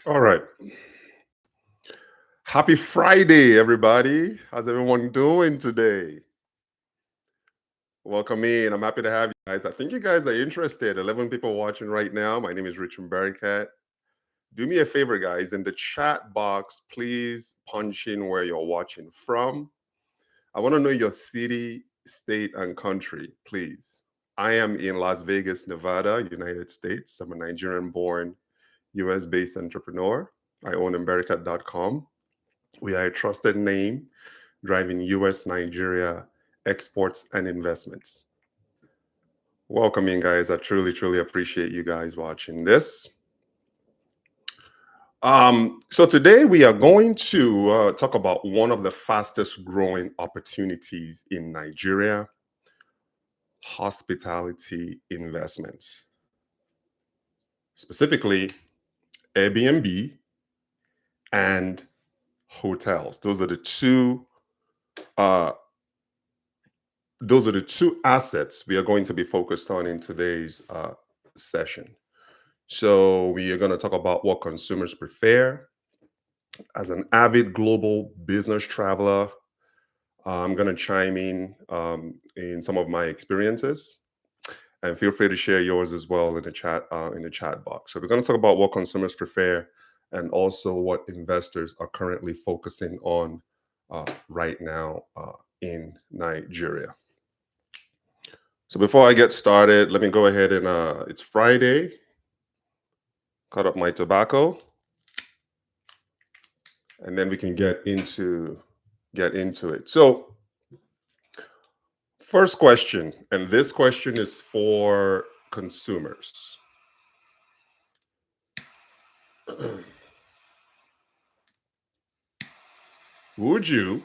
All right. Happy Friday, everybody. How's everyone doing today? Welcome in. I'm happy to have you guys. I think you guys are interested. 11 people watching right now. My name is Richard Barricat. Do me a favor, guys. In the chat box, please punch in where you're watching from. I want to know your city, state, and country, please. I am in Las Vegas, Nevada, United States. I'm a Nigerian-born, US-based entrepreneur. I own America.com. We are a trusted name driving US Nigeria exports and investments. Welcome in, guys. I truly appreciate you guys watching this. So today we are going to talk about one of the fastest growing opportunities in Nigeria, hospitality investments, specifically Airbnb and hotels. Uh, those are the two assets we are going to be focused on in today's session. So, we are going to talk about what consumers prefer. As an avid global business traveler, I'm going to chime in some of my experiences, and feel free to share yours as well in the chat box. So, we're going to talk about what consumers prefer and also what investors are currently focusing on right now in Nigeria. So before I get started, let me go ahead and it's Friday. Cut up my tobacco, and then we can get into it. So first question, and this question is for consumers. Would you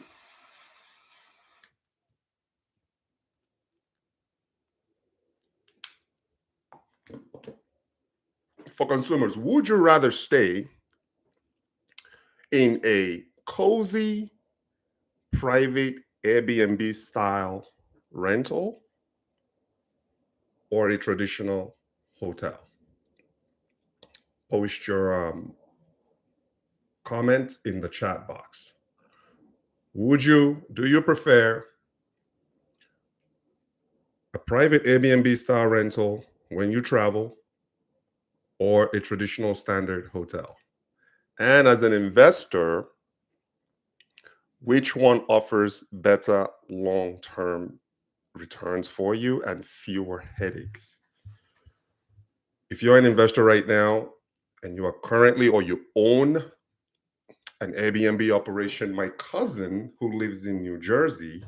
for consumers, would you rather stay in a cozy private Airbnb style rental or a traditional hotel? Post your comment in the chat box. Do you prefer a private Airbnb style rental when you travel or a traditional standard hotel? And as an investor, which one offers better long term returns for you and fewer headaches? If you're an investor right now and you are currently or you own an Airbnb operation, my cousin who lives in New Jersey,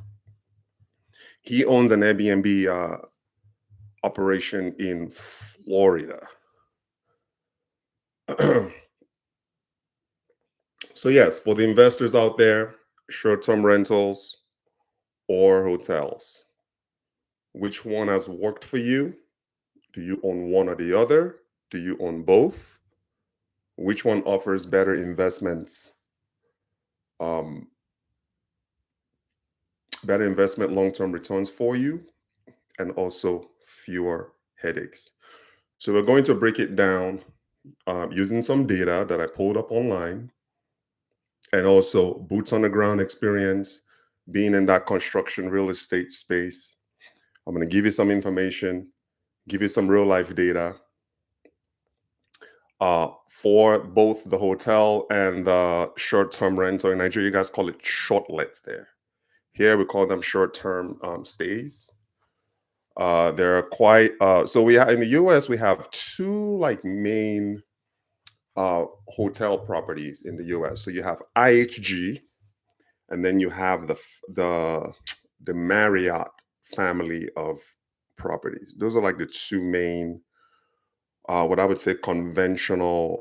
he owns an Airbnb operation in Florida. So, yes, for the investors out there, short term rentals or hotels, which one has worked for you? Do you own one or the other? Do you own both? Which one offers better investments, um, better investment long term returns for you, and also fewer headaches? So, we're going to break it down using some data that I pulled up online and also boots on the ground experience, being in that construction real estate space. I'm going to give you some information, give you some real life data for both the hotel and the short term rental. In Nigeria, you guys call it shortlets there. Here, we call them short term stays. They're quite, so we have in the US, we have two like main hotel properties in the US. So you have IHG, and then you have the Marriott family of properties. Those are like the two main, what I would say, conventional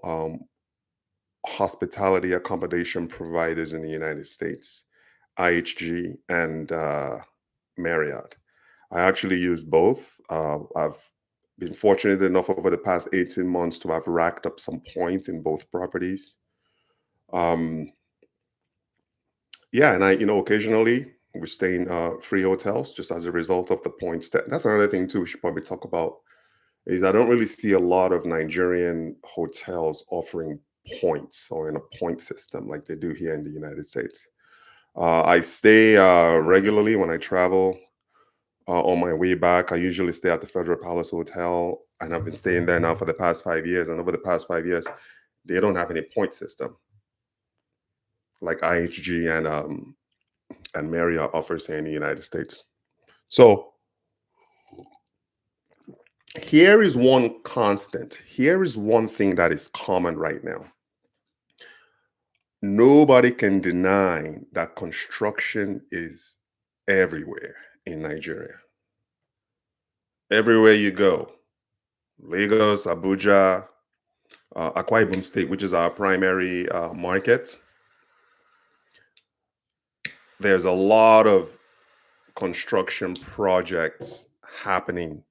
hospitality accommodation providers in the United States: IHG and Marriott. I actually use both. I've been fortunate enough over the past 18 months to have racked up some points in both properties. Um, Yeah, and occasionally we stay in free hotels just as a result of the points. That's another thing too we should probably talk about is I don't really see a lot of Nigerian hotels offering points or in a point system like they do here in the United States. I stay regularly when I travel. On my way back, I usually stay at the Federal Palace Hotel, and I've been staying there now for the past 5 years. And over the past 5 years, they don't have any point system like IHG and Marriott offers here in the United States. So here is one constant. Here is one thing that is common right now. Nobody can deny that construction is everywhere in Nigeria. Everywhere you go, Lagos, Abuja, Akwa Ibom State, which is our primary market, there's a lot of construction projects happening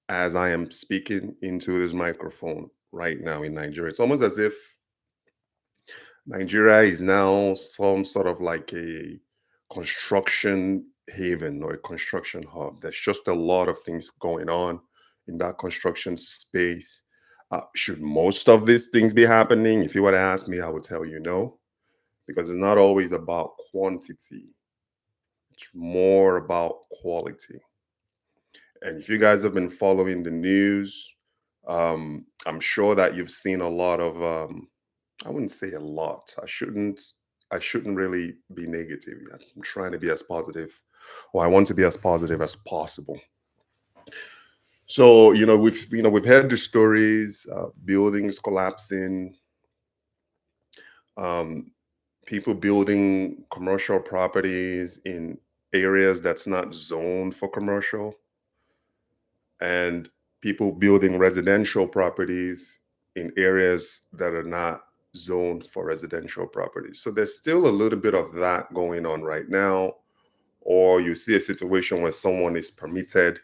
as I am speaking into this microphone right now in Nigeria. It's almost as if Nigeria is now some sort of like a construction haven or a construction hub. There's just a lot of things going on in that construction space. Should most of these things be happening? If you were to ask me, I would tell you no, because it's not always about quantity, it's more about quality. And if you guys have been following the news, I'm sure that you've seen a lot of I wouldn't say a lot. I shouldn't really be negative. I'm trying to be as positive, or I want to be as positive as possible. So, we've heard the stories, buildings collapsing, um, people building commercial properties in areas that's not zoned for commercial, and people building residential properties in areas that are not zoned for residential properties. So there's still a little bit of that going on right now. Or you see a situation where someone is permitted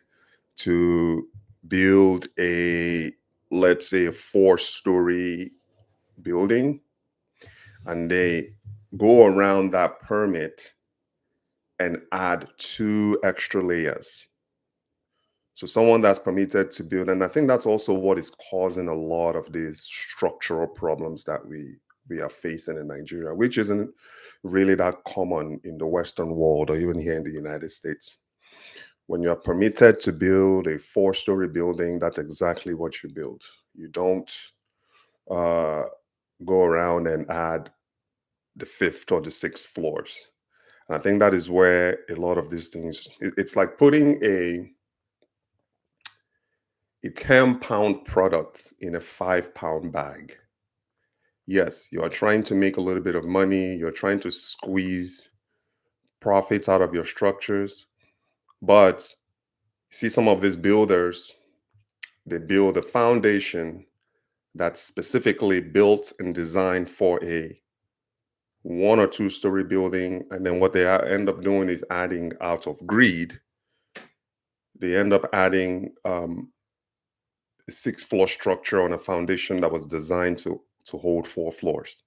to build let's say, a 4-story building, and they go around that permit and add 2 extra layers. So someone that's permitted to build, and I think that's also what is causing a lot of these structural problems that we are facing in Nigeria, which isn't really that common in the Western world or even here in the United States. When you're permitted to build a 4-story building, that's exactly what you build. You don't uh, go around and add the fifth or the sixth floors. And I think that is where a lot of these things, it's like putting a 10-pound product in a 5-pound bag. Yes, you are trying to make a little bit of money, you're trying to squeeze profits out of your structures. But see, some of these builders, they build a foundation that's specifically built and designed for a 1 or 2 story building. And then what they end up doing is adding, out of greed, they end up adding a 6-floor structure on a foundation that was designed to hold 4 floors.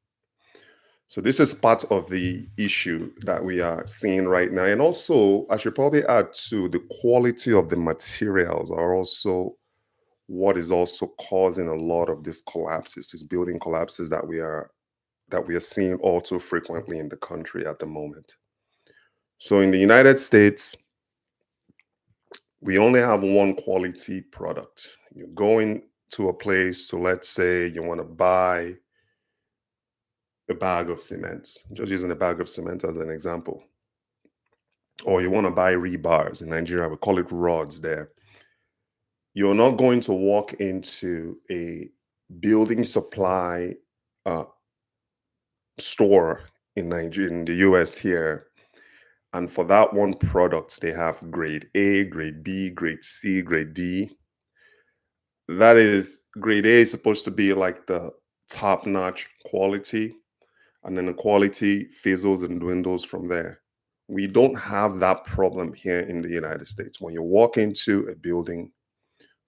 So this is part of the issue that we are seeing right now. And also, I should probably add to the quality of the materials are also what is also causing a lot of these collapses, these building collapses that we are seeing all too frequently in the country at the moment. So in the United States, we only have one quality product. You're going to a place to, let's say, you want to buy a bag of cement, just using a bag of cement as an example, or you want to buy rebars. In Nigeria, we call it rods there. You're not going to walk into a building supply uh, store in Nigeria, in the US here, and for that one product, they have grade A, grade B, grade C, grade D. That is, grade A is supposed to be like the top-notch quality, and then the quality fizzles and dwindles from there. We don't have that problem here in the United States. When you walk into a building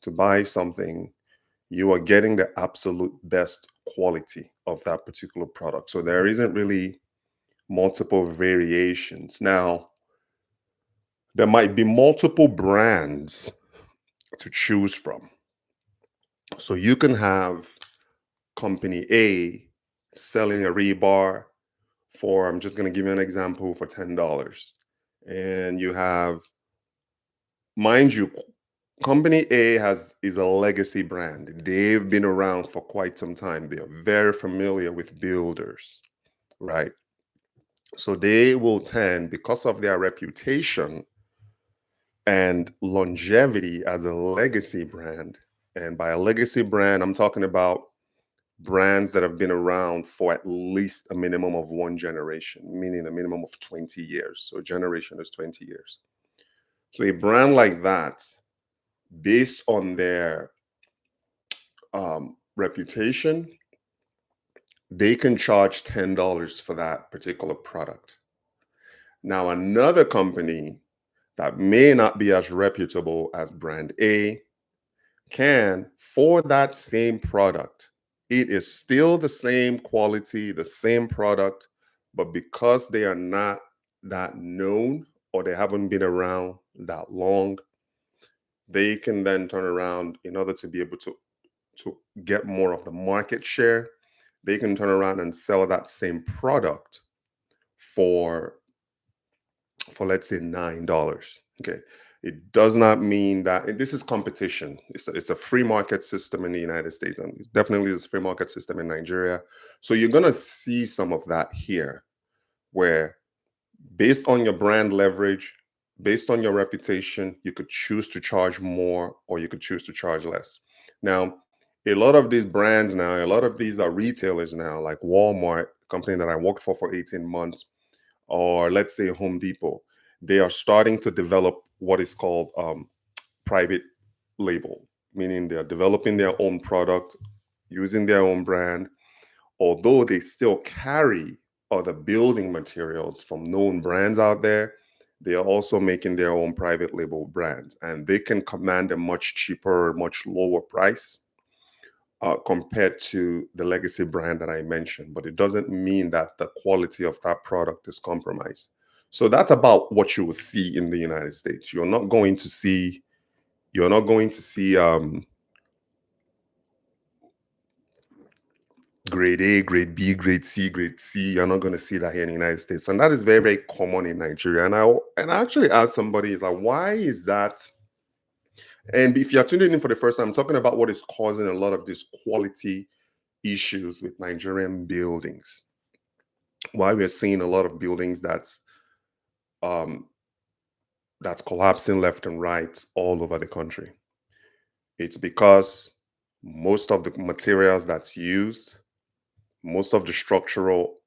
to buy something, you are getting the absolute best quality of that particular product. So there isn't really multiple variations. Now, there might be multiple brands to choose from. So you can have company A selling a rebar for, I'm just going to give you an example, for $10. And you have, mind you, company A is a legacy brand. They've been around for quite some time. They are very familiar with builders, right? So they will tend, because of their reputation and longevity as a legacy brand. And by a legacy brand, I'm talking about brands that have been around for at least a minimum of one generation, meaning a minimum of 20 years. So a generation is 20 years. So a brand like that, based on their reputation, they can charge $10 for that particular product. Now, another company that may not be as reputable as brand A can, for that same product, it is still the same quality, the same product, but because they are not that known or they haven't been around that long, they can then turn around in order to be able to get more of the market share. They can turn around and sell that same product for let's say $9. Okay. It does not mean that, and this is competition. It's a free market system in the United States, and it definitely is a free market system in Nigeria. So you're gonna see some of that here, where based on your brand leverage, based on your reputation, you could choose to charge more or you could choose to charge less. Now, a lot of these brands now, a lot of these are retailers now, like Walmart, company that I worked for 18 months, or let's say Home Depot. They are starting to develop what is called private label, meaning they're developing their own product using their own brand, although they still carry other building materials from known brands out there. They are also making their own private label brands, and they can command a much cheaper, much lower price compared to the legacy brand that I mentioned. But it doesn't mean that the quality of that product is compromised. So that's about what you will see in the United States. You're not going to see grade A, grade B, grade C, grade C. You're not going to see that here in the United States, and that is very, very common in Nigeria. And I actually asked somebody, is like, why is that? And if you're tuning in for the first time, I'm talking about what is causing a lot of these quality issues with Nigerian buildings. Why we're seeing a lot of buildings um, that's collapsing left and right all over the country. It's because most of the materials that's used, most of the structural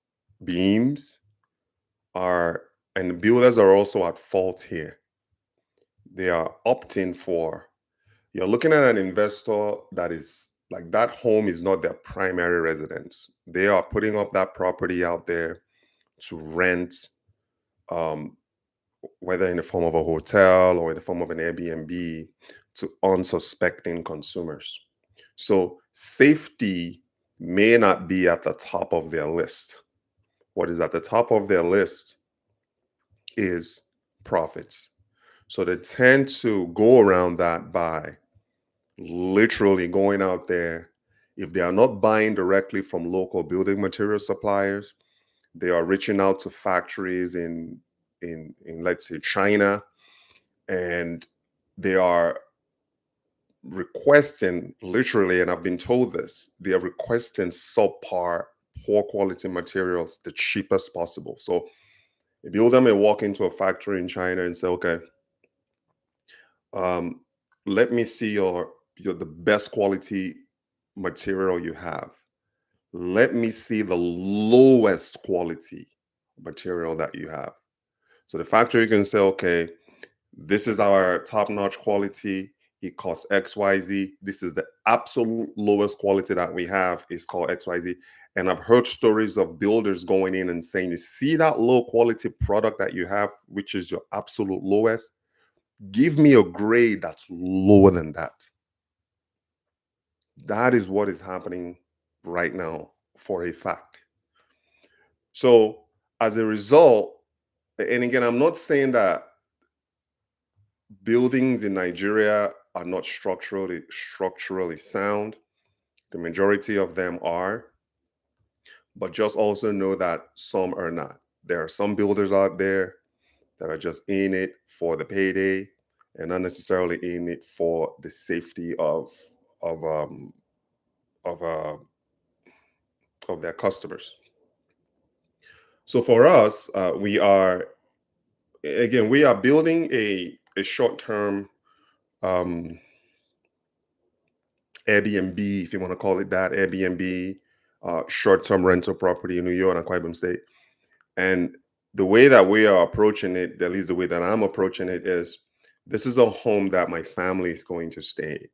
beams are, and the builders are also at fault here. They are opting for, you're looking at an investor that is like, that home is not their primary residence. They are putting up that property out there to rent, um, whether in the form of a hotel or in the form of an Airbnb, to unsuspecting consumers. So safety may not be at the top of their list. What is at the top of their list is profits. So they tend to go around that by literally going out there. If they are not buying directly from local building material suppliers, they are reaching out to factories in let's say China, and they are requesting, literally, and I've been told this, they are requesting subpar, poor quality materials the cheapest possible. So a builder may walk into a factory in China and say, okay, um, let me see your the best quality material you have. Let me see the lowest quality material that you have. So the factory can say, okay, this is our top-notch quality. It costs XYZ. This is the absolute lowest quality that we have. It's called XYZ. And I've heard stories of builders going in and saying, you see that low quality product that you have, which is your absolute lowest? Give me a grade that's lower than that. That is what is happening right now for a fact. So as a result, and again, I'm not saying that buildings in Nigeria are not structurally sound. The majority of them are, but just also know that some are not. There are some builders out there that are just in it for the payday and not necessarily in it for the safety of um of uh of their customers. So for us, we are again we are building a short term um, Airbnb, if you want to call it that, Airbnb short term rental property in New York and Akwa Ibom State. And the way that we are approaching it, at least the way that I'm approaching it, is this is a home that my family is going to stay.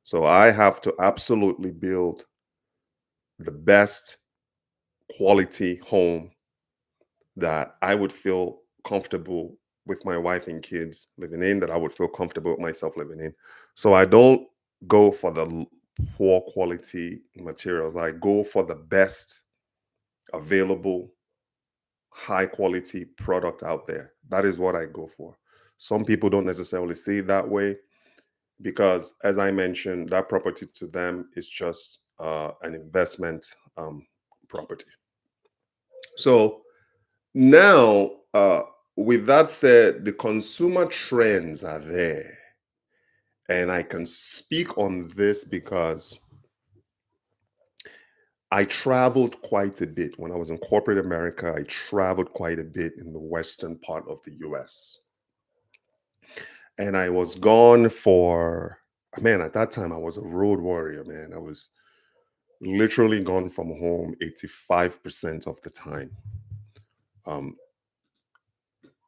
So I have to absolutely build the best quality home that I would feel comfortable with my wife and kids living in, that I would feel comfortable with myself living in. So I don't go for the poor quality materials. I go for the best available high quality product out there. That is what I go for. Some people don't necessarily see it that way because, as I mentioned, that property to them is just an investment property. So now, with that said, the consumer trends are there. And I can speak on this because I traveled quite a bit. When I was in corporate America, I traveled quite a bit in the western part of the US. And I was gone for, man, at that time, I was a road warrior, man. I was literally gone from home 85% of the time. Um,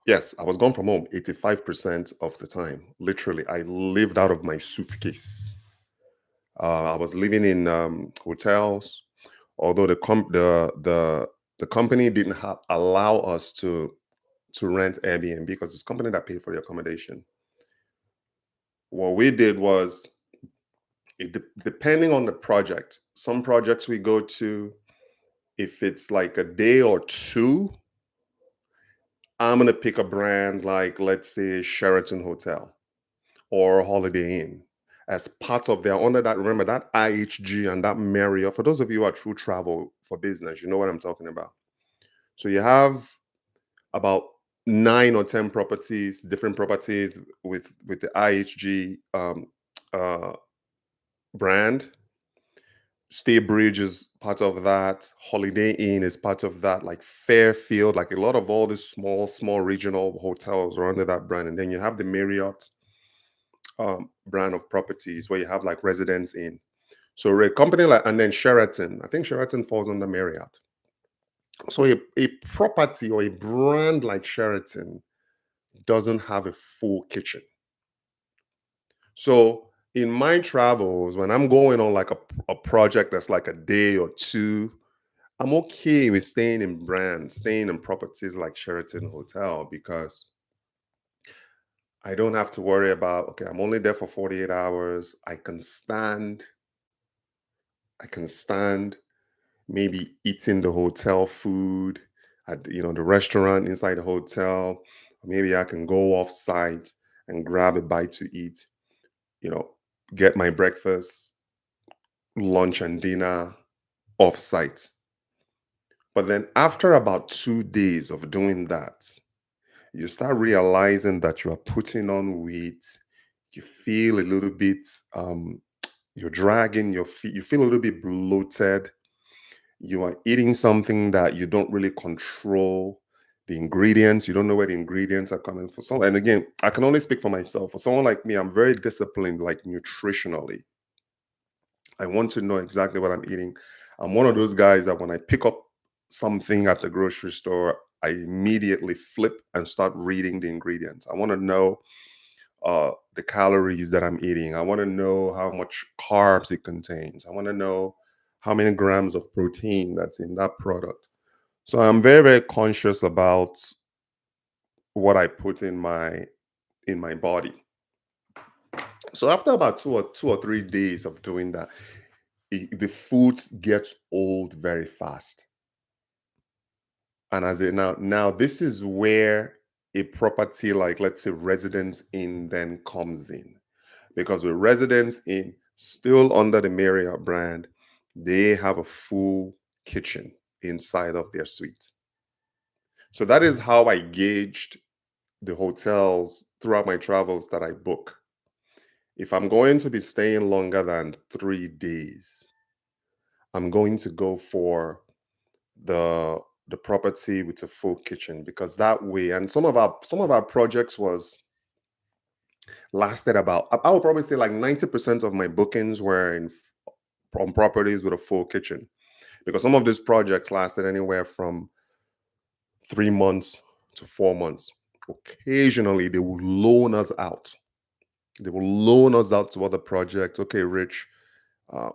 Yes, I was gone from home 85% of the time. Literally, I lived out of my suitcase. I was living in hotels, although the company didn't allow us to rent Airbnb because it's company that paid for the accommodation. What we did was, depending on the project, some projects we go to, if it's like a day or two, I'm gonna pick a brand like, let's say, Sheraton Hotel or Holiday Inn as part of their under that. Remember that IHG and that Marriott. For those of you who are true travel for business, you know what I'm talking about. So you have about 9 or 10 properties, different properties with the IHG uh, brand. Staybridge is part of that. Holiday Inn is part of that. Like Fairfield, like a lot of all these small regional hotels are under that brand. And then you have the Marriott brand of properties where you have like Residence Inn. So a company like, and then Sheraton, I think Sheraton falls under Marriott. So a property or a brand like Sheraton doesn't have a full kitchen. So in my travels, when I'm going on like a project that's like a day or two, I'm okay with staying in brands, staying in properties like Sheraton Hotel because I don't have to worry about, okay, I'm only there for 48 hours. I can stand maybe eating the hotel food at the restaurant inside the hotel. Maybe I can go off site and grab a bite to eat, you know, get my breakfast, lunch and dinner off site. But then after about 2 days of doing that, you start realizing that you are putting on weight. You feel a little bit you're dragging your feet, you feel a little bit bloated. You are eating something that you don't really control the ingredients. You don't know where the ingredients are coming from. So, and again, I can only speak for myself. For someone like me, I'm very disciplined, like nutritionally. I want to know exactly what I'm eating. I'm one of those guys that when I pick up something at the grocery store, I immediately flip and start reading the ingredients. I want to know the calories that I'm eating. I want to know how much carbs it contains. I want to know how many grams of protein that's in that product. So I'm very, very conscious about what I put in my body. So after about 2 or 3 days of doing that, the food gets old very fast. And as it now this is where a property like, let's say, Residence Inn then comes in. Because with Residence Inn, still under the Marriott brand, they have a full kitchen inside of their suite. So that is how I gauged the hotels throughout my travels that I book. If I'm going to be staying longer than 3 days, I'm going to go for the the property with a full kitchen because that way, and some of our projects was lasted about, I would probably say like 90% of my bookings were on properties with a full kitchen, because some of these projects lasted anywhere from 3 months to 4 months. Occasionally they will loan us out. They will loan us out to other projects. Okay, Rich,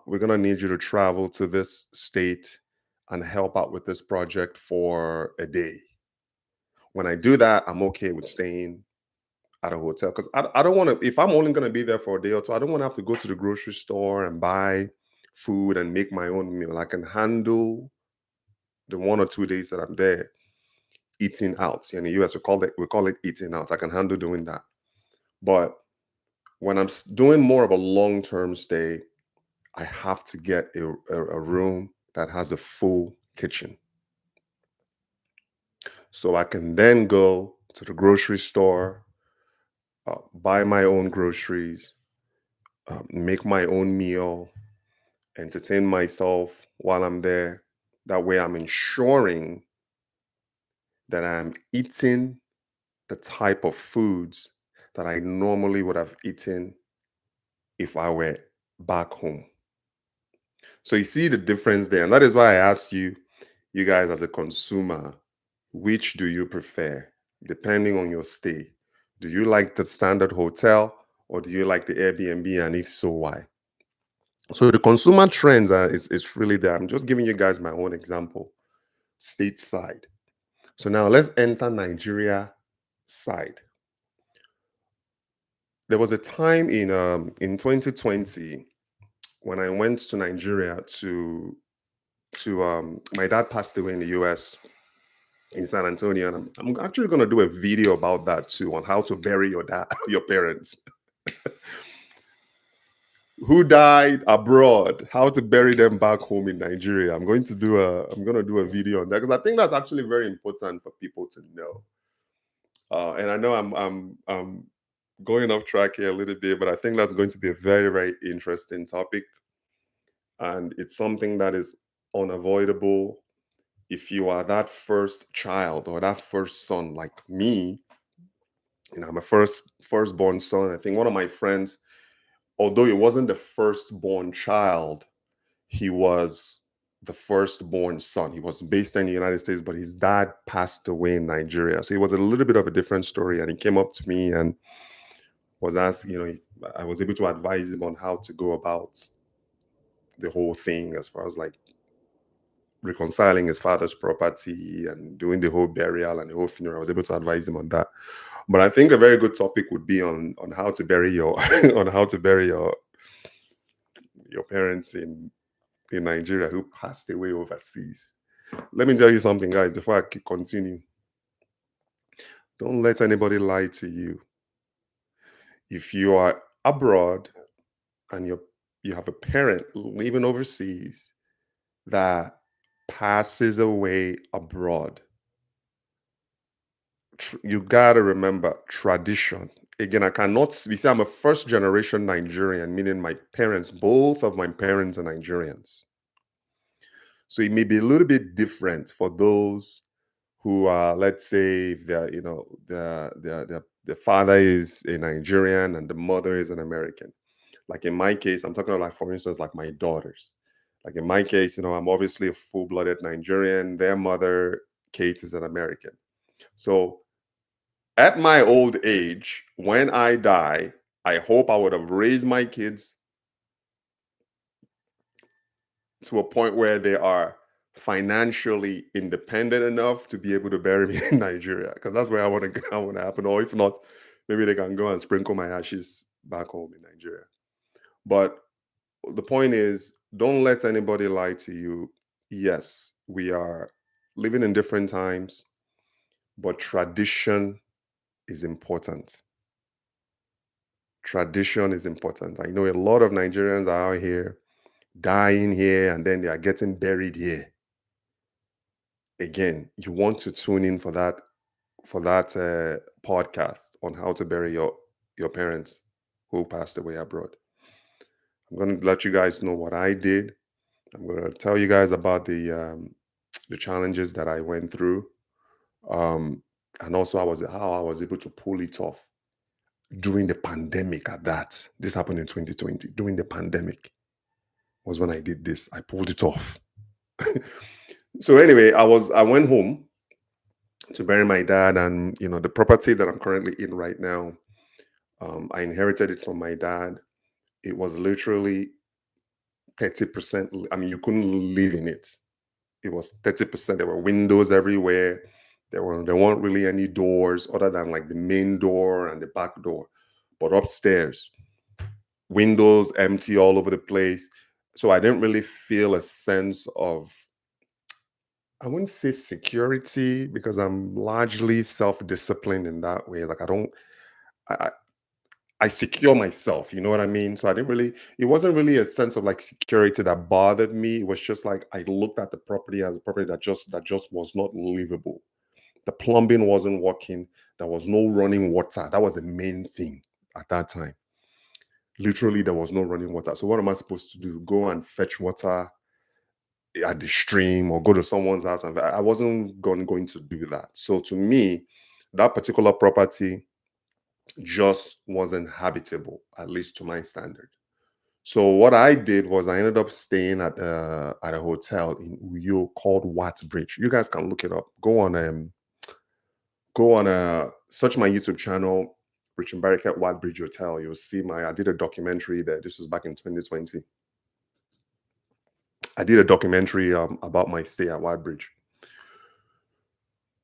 we're gonna need you to travel to this state and help out with this project for a day. When I do that, I'm okay with staying at a hotel because I don't want to. If I'm only gonna be there for a day or two, I don't want to have to go to the grocery store and buy food and make my own meal. I can handle the 1 or 2 days that I'm there eating out. In the US, we call it eating out. I can handle doing that. But when I'm doing more of a long term stay, I have to get a room that has a full kitchen. So I can then go to the grocery store, buy my own groceries, make my own meal, entertain myself while I'm there. That way, I'm ensuring that I'm eating the type of foods that I normally would have eaten if I were back home. So you see the difference there. And that is why I ask you, you guys as a consumer, which do you prefer depending on your stay? Do you like the standard hotel or do you like the Airbnb? And if so, why? So the consumer trends is really there. I'm just giving you guys my own example, stateside. So now let's enter Nigeria side. There was a time in 2020 when I went to Nigeria to my dad passed away in the US in San Antonio, and I'm actually going to do a video about that too, on how to bury your dad, your parents who died abroad, how to bury them back home in Nigeria. I'm going to do a video on that because I think that's actually very important for people to know. And I know I'm going off track here a little bit, but I think that's going to be a very, very interesting topic, and it's something that is unavoidable if you are that first child or that first son like me. I'm a firstborn son. I think one of my friends, although he wasn't the firstborn child, he was the firstborn son. He was based in the United States, but his dad passed away in Nigeria. So it was a little bit of a different story. And he came up to me and was asked, I was able to advise him on how to go about the whole thing as far as like reconciling his father's property and doing the whole burial and the whole funeral. I was able to advise him on that. But I think a very good topic would be on how to bury your on how to bury your parents in Nigeria who passed away overseas. Let me tell you something, guys, before I continue. Don't let anybody lie to you. If you are abroad and you have a parent living overseas that passes away abroad, you gotta remember tradition. Again, I cannot. We say I'm a first generation Nigerian, meaning my parents, both of my parents are Nigerians. So it may be a little bit different for those who are, let's say, if they're, the father is a Nigerian and the mother is an American. Like in my case, I'm talking about, like, for instance, like my daughters. Like in my case, I'm obviously a full-blooded Nigerian. Their mother, Kate, is an American. So at my old age, when I die, I hope I would have raised my kids to a point where they are financially independent enough to be able to bury me in Nigeria, because that's where I want to happen. Or if not, maybe they can go and sprinkle my ashes back home in Nigeria. But the point is, don't let anybody lie to you. Yes, we are living in different times, but tradition is important. Tradition is important. I know a lot of Nigerians are out here dying here and then they are getting buried here. Again, you want to tune in for that podcast on how to bury your parents who passed away abroad. I'm going to let you guys know what I did. I'm going to tell you guys about the challenges that I went through, um, and also how I was able to pull it off during the pandemic. At that, this happened in 2020. During the pandemic was when I did this. I pulled it off. So anyway, I went home to bury my dad, and the property that I'm currently in right now, I inherited it from my dad. It was literally 30%. I mean, you couldn't live in it. It was 30%. There were windows everywhere. There weren't really any doors other than like the main door and the back door. But upstairs, windows empty all over the place. So I didn't really feel a sense of, I wouldn't say security, because I'm largely self-disciplined in that way. Like I, I secure myself, you know what I mean? So I didn't really, it wasn't really a sense of like security that bothered me. It was just like I looked at the property as a property that just was not livable. The plumbing wasn't working. There was no running water. That was the main thing at that time. Literally, there was no running water. So what am I supposed to do? Go and fetch water at the stream or go to someone's house? And I wasn't going to do that. So to me, that particular property just wasn't habitable, at least to my standard. So what I did was I ended up staying at a hotel in Uyo called Watt Bridge. You guys can look it up. Go on search my YouTube channel, Rich and Barakat Watt Bridge Hotel. You'll see I did a documentary there. This was back in 2020. I did a documentary about my stay at Watt Bridge.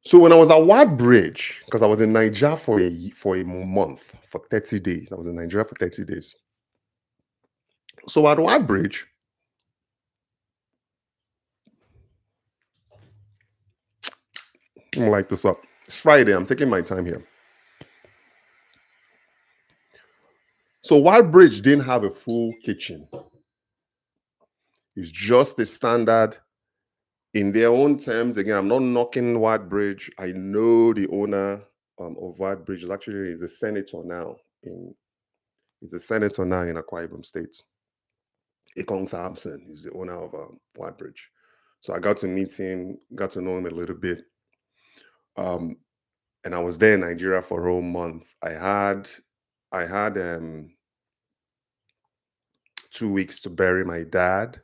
So when I was at Watt Bridge, because I was in Nigeria for a month, for 30 days. I was in Nigeria for 30 days. So at Watt Bridge, I'm gonna light this up. It's Friday. I'm taking my time here. So Watt Bridge didn't have a full kitchen. It's just a standard in their own terms. Again, I'm not knocking Watt Bridge. I know the owner of Watt Bridge is a senator now in he's a senator now in Akwa Ibom State. Ekong Sampson is the owner of Watt Bridge. So I got to meet him, got to know him a little bit. Um, and I was there in Nigeria for a whole month. I had 2 weeks to bury my dad.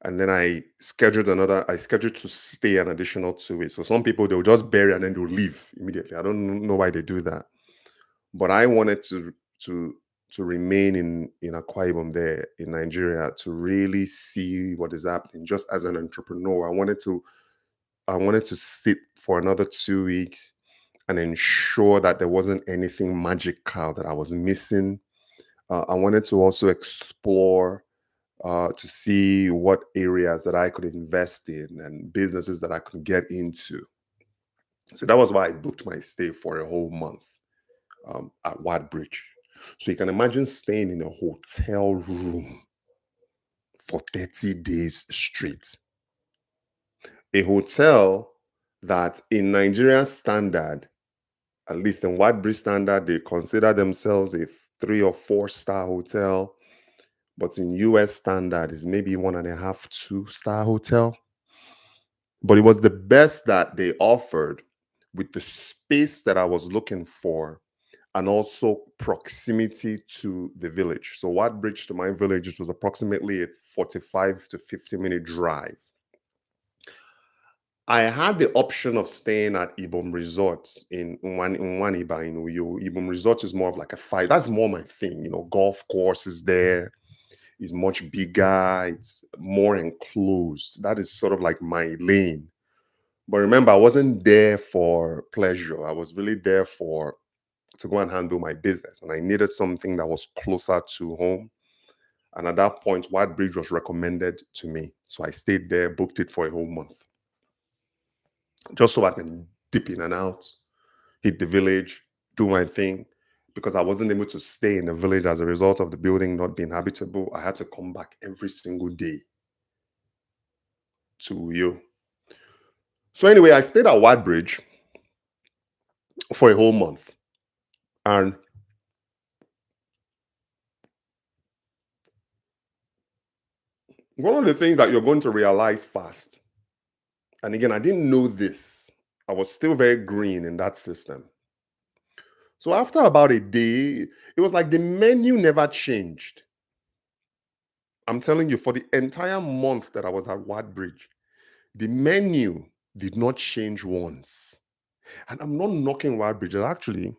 And then I scheduled to stay an additional 2 weeks. So some people they'll just bury and then they'll leave immediately. I don't know why they do that. But I wanted to to remain in Akwa Ibom there in Nigeria to really see what is happening. Just as an entrepreneur, I wanted to sit for another 2 weeks and ensure that there wasn't anything magical that I was missing. I wanted to also explore to see what areas that I could invest in and businesses that I could get into. So that was why I booked my stay for a whole month at Watt Bridge. So you can imagine staying in a hotel room for 30 days straight. A hotel that in Nigerian standard, at least in Watt Bridge standard, they consider themselves a 3 or 4 star hotel. But in US standard is maybe 1.5, 2 star hotel. But it was the best that they offered with the space that I was looking for and also proximity to the village. So Watt Bridge to my village was approximately a 45 to 50-minute drive. I had the option of staying at Ibom Resorts in Nwaniba in Uyo. Ibom Resort is more of like a fight. That's more my thing. Golf course is there. It's much bigger. It's more enclosed. That is sort of like my lane. But remember, I wasn't there for pleasure. I was really there to go and handle my business. And I needed something that was closer to home. And at that point, White Bridge was recommended to me. So I stayed there, booked it for a whole month, just so I can dip in and out, hit the village, do my thing. because I wasn't able to stay in the village as a result of the building not being habitable. I had to come back every single day to you. So anyway, I stayed at White Bridge for a whole month. And one of the things that you're going to realize fast, and again, I didn't know this. I was still very green in that system. So after about a day, it was like the menu never changed. I'm telling you, for the entire month that I was at White Bridge, the menu did not change once. And I'm not knocking White Bridge. Actually,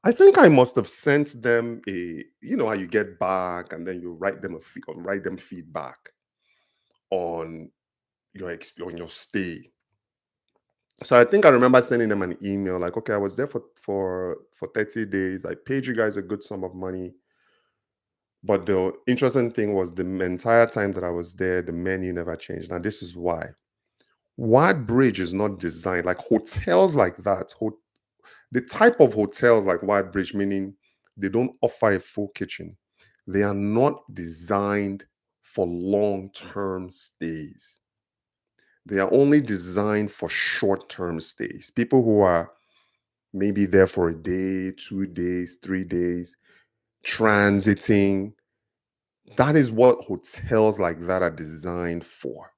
I think I must have sent them how you get back and then you write them or write them feedback on on your stay. So I think I remember sending them an email like, okay, I was there for 30 days. I paid you guys a good sum of money. But the interesting thing was the entire time that I was there, the menu never changed. Now this is why. White Bridge is not designed like hotels like that. The type of hotels like White Bridge, meaning they don't offer a full kitchen. They are not designed for long-term stays. They are only designed for short-term stays. People who are maybe there for a day, 2 days, 3 days, transiting. That is what hotels like that are designed for.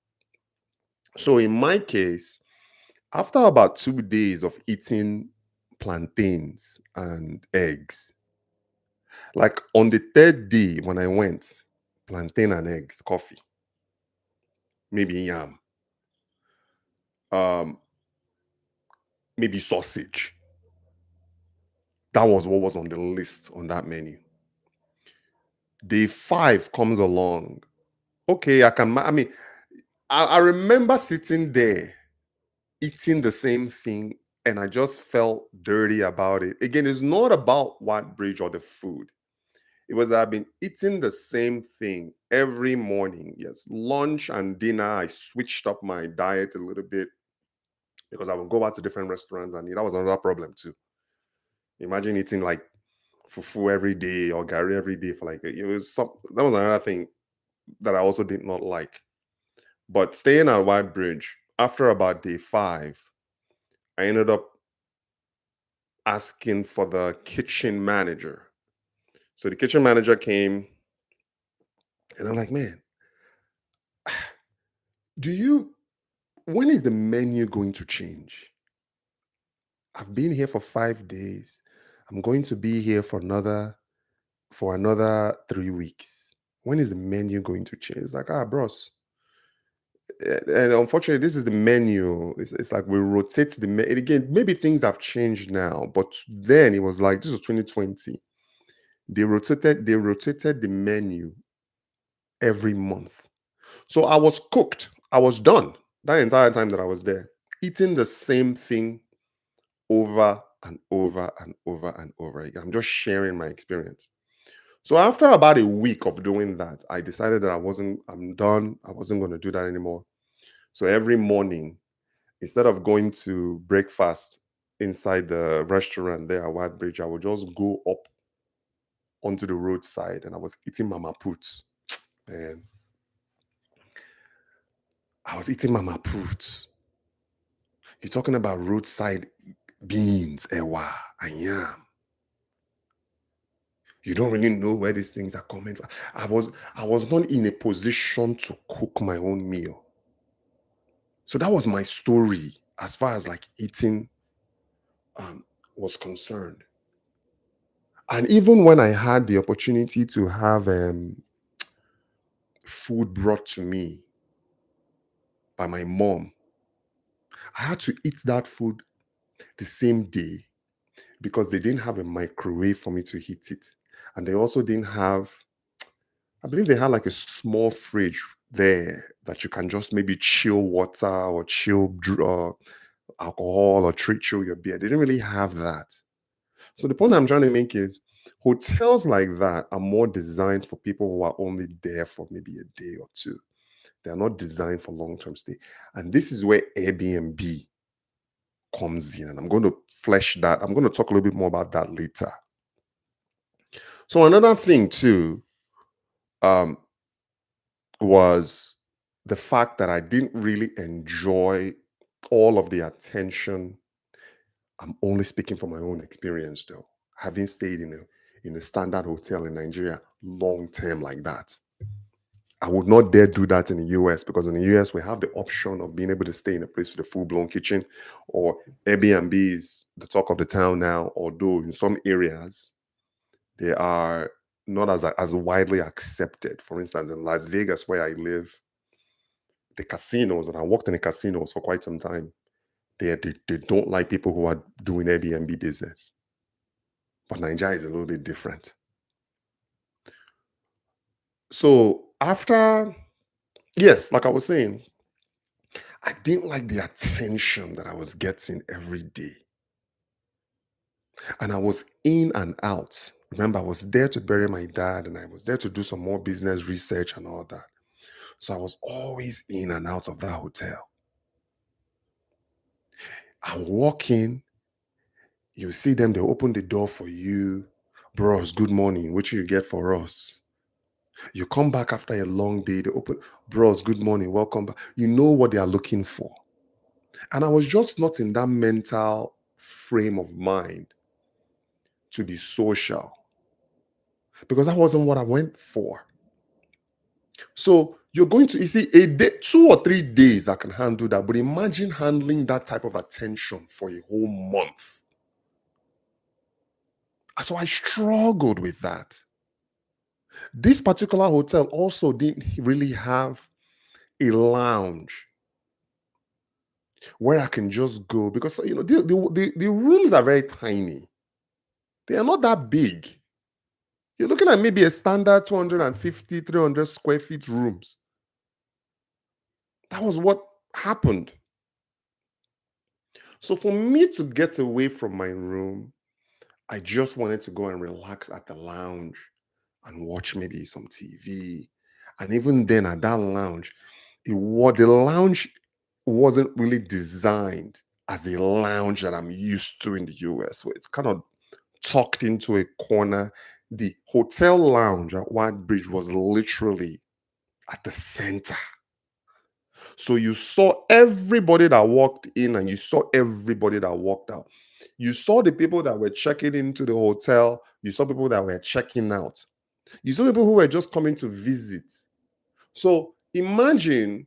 So in my case, after about 2 days of eating plantains and eggs, like on the third day when I went, plantain and eggs, coffee, maybe yam, um, maybe sausage. That was what was on the list on that menu. Day five comes along. Okay, I mean, I remember sitting there eating the same thing and I just felt dirty about it. Again, it's not about White Bridge or the food. It was that I've been eating the same thing every morning. Yes, lunch and dinner. I switched up my diet a little bit because I would go out to different restaurants and that was another problem too. Imagine eating like fufu every day or gari every day for like it was some that was another thing that I also did not like. But staying at White Bridge, after about day five, I ended up asking for the kitchen manager. So the kitchen manager came and I'm like, man, do you when is the menu going to change? I've been here for 5 days. I'm going to be here for another 3 weeks. When is the menu going to change? It's like, bros. And unfortunately, this is the menu. It's like we rotate the menu. Again, maybe things have changed now, but then it was like this was 2020. They rotated the menu every month. So I was cooked. I was done that entire time that I was there, eating the same thing over and over and over and over again. I'm just sharing my experience. So after about a week of doing that, I decided that I'm done. I wasn't going to do that anymore. So every morning, instead of going to breakfast inside the restaurant there at White Bridge, I would just go up onto the roadside and I was eating mama put. And I was eating mama put. You're talking about roadside beans, ewa, and yam. You don't really know where these things are coming from. I was not in a position to cook my own meal. So that was my story as far as like eating um, was concerned. And even when I had the opportunity to have food brought to me by my mom, I had to eat that food the same day because they didn't have a microwave for me to heat it. And they also didn't have, I believe they had like a small fridge there that you can just maybe chill water or alcohol or chill your beer. They didn't really have that. So the point I'm trying to make is hotels like that are more designed for people who are only there for maybe a day or two. They are not designed for long-term stay. And this is where Airbnb comes in, and I'm going to flesh that. I'm going to talk a little bit more about that later. So another thing too um, was the fact that I didn't really enjoy all of the attention. I'm only speaking from my own experience, though, having stayed in a standard hotel in Nigeria long term like that. I would not dare do that in the US because in the US we have the option of being able to stay in a place with a full blown kitchen, or Airbnb is the talk of the town now. Although in some areas they are not as widely accepted. For instance, in Las Vegas, where I live, the casinos, and I worked in the casinos for quite some time. They don't like people who are doing Airbnb business. But Nigeria is a little bit different. So after, yes, like I was saying, I didn't like the attention that I was getting every day. And I was in and out. Remember, I was there to bury my dad and I was there to do some more business research and all that. So I was always in and out of that hotel. I walk in, you see them, they open the door for you. Bros, good morning. What you get for us? You come back after a long day, they open, bros, good morning, welcome back. You know what they are looking for. And I was just not in that mental frame of mind to be social because that wasn't what I went for. So you're going to, you see, a day, 2 or 3 days I can handle that. But imagine handling that type of attention for a whole month. So I struggled with that. This particular hotel also didn't really have a lounge where I can just go because the rooms are very tiny. They are not that big. You're looking at maybe a standard 250, 300 square feet rooms. That was what happened. So for me to get away from my room, I just wanted to go and relax at the lounge and watch maybe some TV. And even then, at that lounge, the lounge wasn't really designed as a lounge that I'm used to in the US, where it's kind of tucked into a corner. The hotel lounge at White Bridge was literally at the center. So you saw everybody that walked in and you saw everybody that walked out. You saw the people that were checking into the hotel. You saw people that were checking out. You saw people who were just coming to visit. So imagine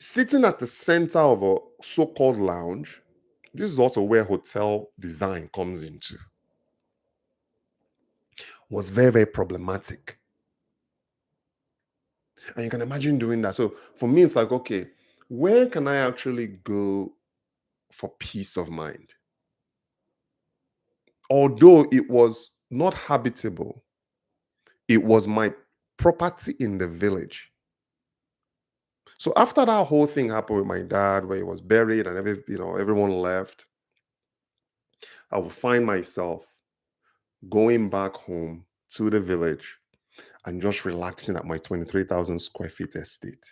sitting at the center of a so-called lounge. This is also where hotel design comes into. Was very, very problematic. And you can imagine doing that. So for me, it's like, okay, where can I actually go for peace of mind? Although it was not habitable, it was my property in the village. So after that whole thing happened with my dad, where he was buried and everyone left, I would find myself going back home to the village and just relaxing at my 23,000 square feet estate.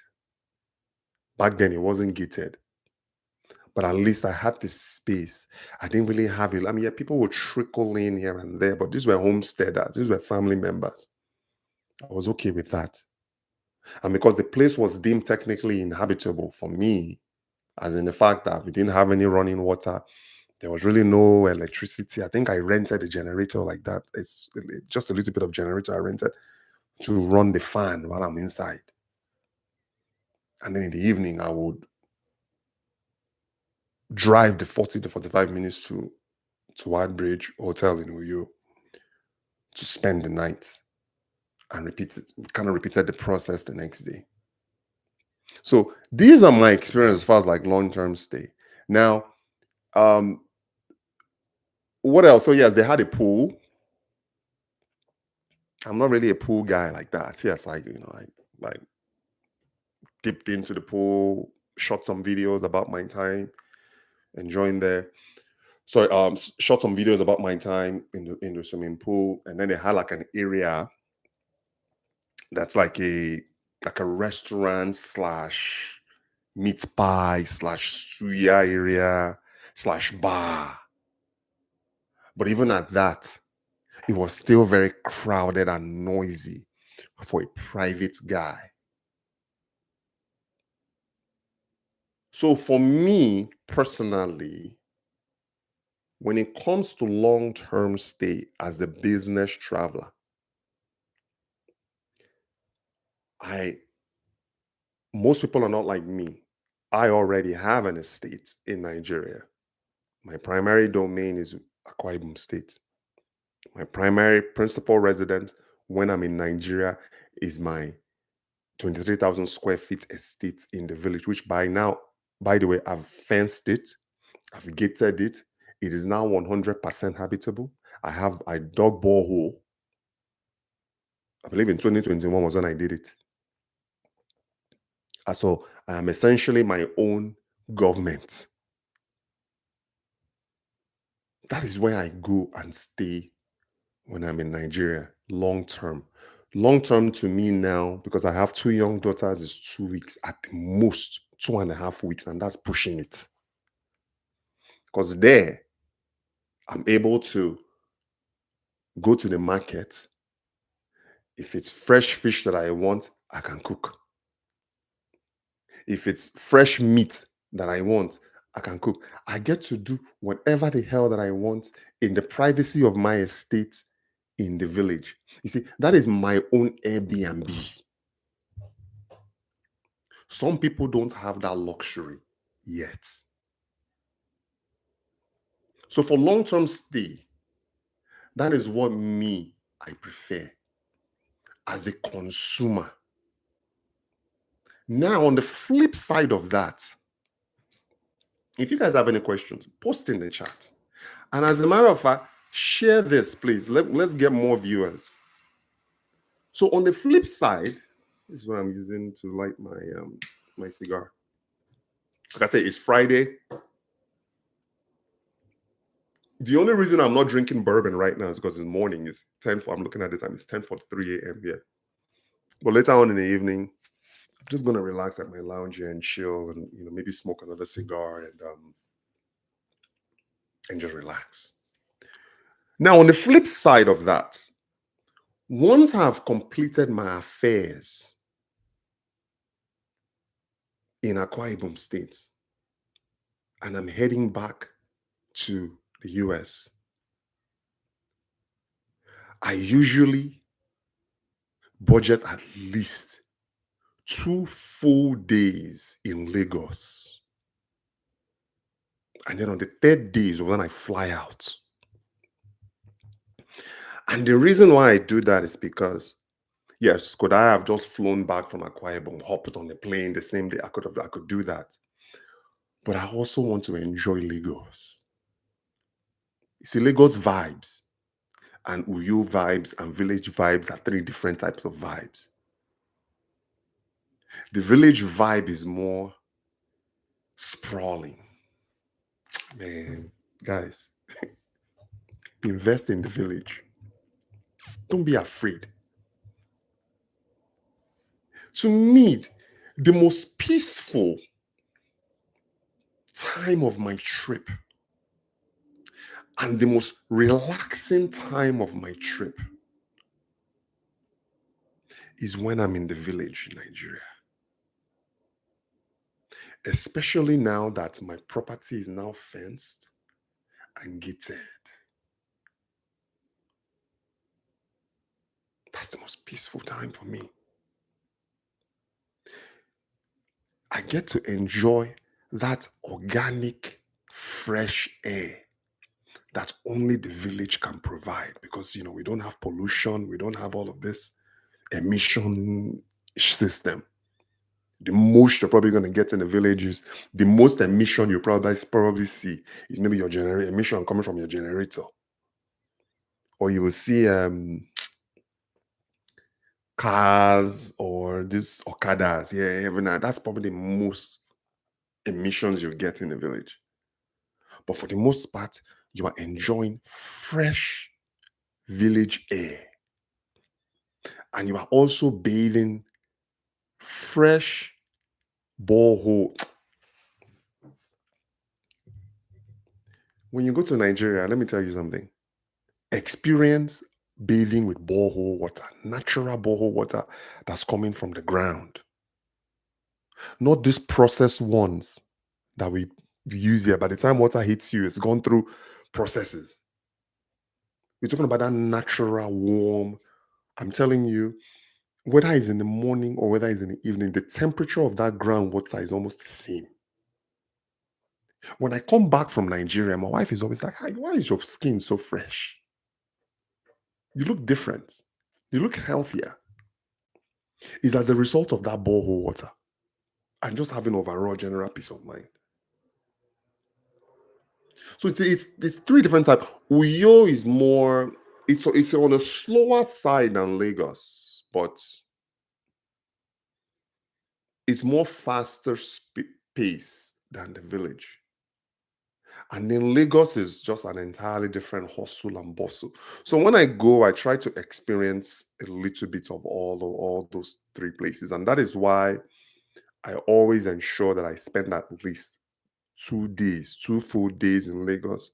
Back then, it wasn't gated, but at least I had this space. I didn't really have it. I mean, yeah, people would trickle in here and there, but these were homesteaders, these were family members. I was okay with that. And because the place was deemed technically inhabitable for me, as in the fact that we didn't have any running water, there was really no electricity. I think I rented a generator like that. It's just a little bit of generator I rented to run the fan while I'm inside. And then in the evening, I would drive the 40 to 45 minutes to White Bridge Hotel in Uyo to spend the night and kind of repeated the process the next day. So these are my experience as far as like long-term stay. Now, um, what else? So yes, they had a pool. I'm not really a pool guy like that. Yes, I dipped into the pool, shot some videos about my time enjoying there. So shot some videos about my time in the swimming pool, and then they had like an area that's like a restaurant slash meat pie slash suya area slash bar. But even at that, it was still very crowded and noisy for a private guy. So for me personally, when it comes to long-term stay as a business traveler, I most people are not like me. I already have an estate in Nigeria. My primary domain is Akwa Ibom State. My primary principal residence when I'm in Nigeria is my 23,000 square feet estate in the village, which by now, by the way, I've fenced it, I've gated it. It is now 100% habitable. I dug borehole. I believe in 2021 was when I did it. So I am essentially my own government. That is where I go and stay when I'm in Nigeria, long term. Long term to me now, because I have two young daughters, is 2 weeks at the most, 2.5 weeks, and that's pushing it. Because there, I'm able to go to the market. If it's fresh fish that I want, I can cook. If it's fresh meat that I want, I can cook. I get to do whatever the hell that I want in the privacy of my estate in the village. You see, that is my own Airbnb. Some people don't have that luxury yet. So for long-term stay, that is what I prefer as a consumer. Now, on the flip side of that, if you guys have any questions, post in the chat. And as a matter of fact, share this, please. Let's get more viewers. So on the flip side, this is what I'm using to light my cigar. Like I say, it's Friday. The only reason I'm not drinking bourbon right now is because it's morning. It's 10 for, I'm looking at the time, it's 10:43 a.m. here. But later on in the evening, I'm just gonna relax at my lounge here and chill and maybe smoke another cigar and just relax. Now, on the flip side of that, once I've completed my affairs in Akwa Ibom State and I'm heading back to the US, I usually budget at least 2 full days in Lagos. And then on the third day is when I fly out. And the reason why I do that is because, yes, could I have just flown back from Akwa Ibom, hopped on the plane the same day? I could do that. But I also want to enjoy Lagos. You see, Lagos vibes and Uyo vibes and village vibes are three different types of vibes. The village vibe is more sprawling. Man, guys, invest in the village. Don't be afraid. To me, the most peaceful time of my trip and the most relaxing time of my trip is when I'm in the village in Nigeria. Especially now that my property is now fenced and gated. That's the most peaceful time for me. I get to enjoy that organic, fresh air that only the village can provide because, we don't have pollution, we don't have all of this emission system. The most you're probably going to get in the village is the most emission you probably see is maybe your emission coming from your generator, or you will see cars or these okadas. Yeah, even that's probably the most emissions you get in the village. But for the most part, you are enjoying fresh village air, and you are also bathing fresh borehole. When you go to Nigeria, let me tell you something. Experience bathing with borehole water, natural borehole water that's coming from the ground, not these processed ones that we use here. By the time water hits you, it's gone through processes. We're talking about that natural, warm. I'm telling you, whether it's in the morning or whether it's in the evening, the temperature of that groundwater is almost the same. When I come back from Nigeria, my wife is always like, "Hi, why is your skin so fresh? You look different. You look healthier." It's as a result of that borehole water and just having overall general peace of mind. So it's three different types. Uyo is more, it's on a slower side than Lagos, but it's more faster pace than the village. And then Lagos is just an entirely different hustle and bustle. So when I go, I try to experience a little bit of all those three places. And that is why I always ensure that I spend at least 2 days, 2 full days in Lagos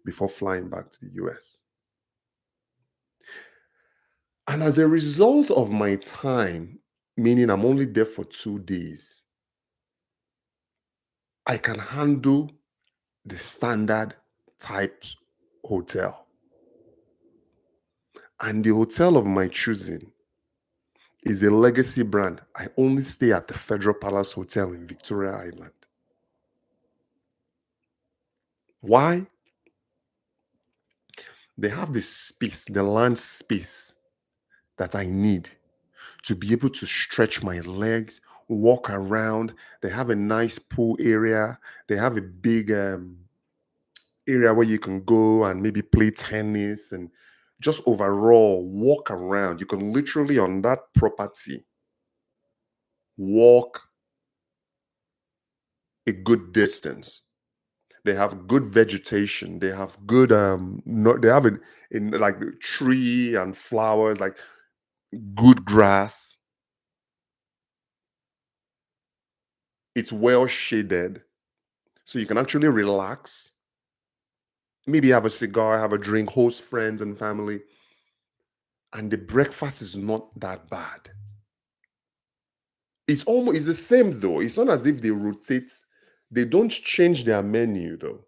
before flying back to the US. And as a result of my time, meaning I'm only there for 2 days, I can handle the standard type hotel. And the hotel of my choosing is a legacy brand. I only stay at the Federal Palace Hotel in Victoria Island. Why? They have the space, the land space that I need to be able to stretch my legs, walk around. They have a nice pool area. They have a big area where you can go and maybe play tennis and just overall walk around. You can literally on that property walk a good distance. They have good vegetation. They have good no, they have it in like tree and flowers, like good grass. It's well shaded. So you can actually relax. Maybe have a cigar, have a drink, host friends and family. And the breakfast is not that bad. It's the same though. It's not as if they rotate. They don't change their menu though.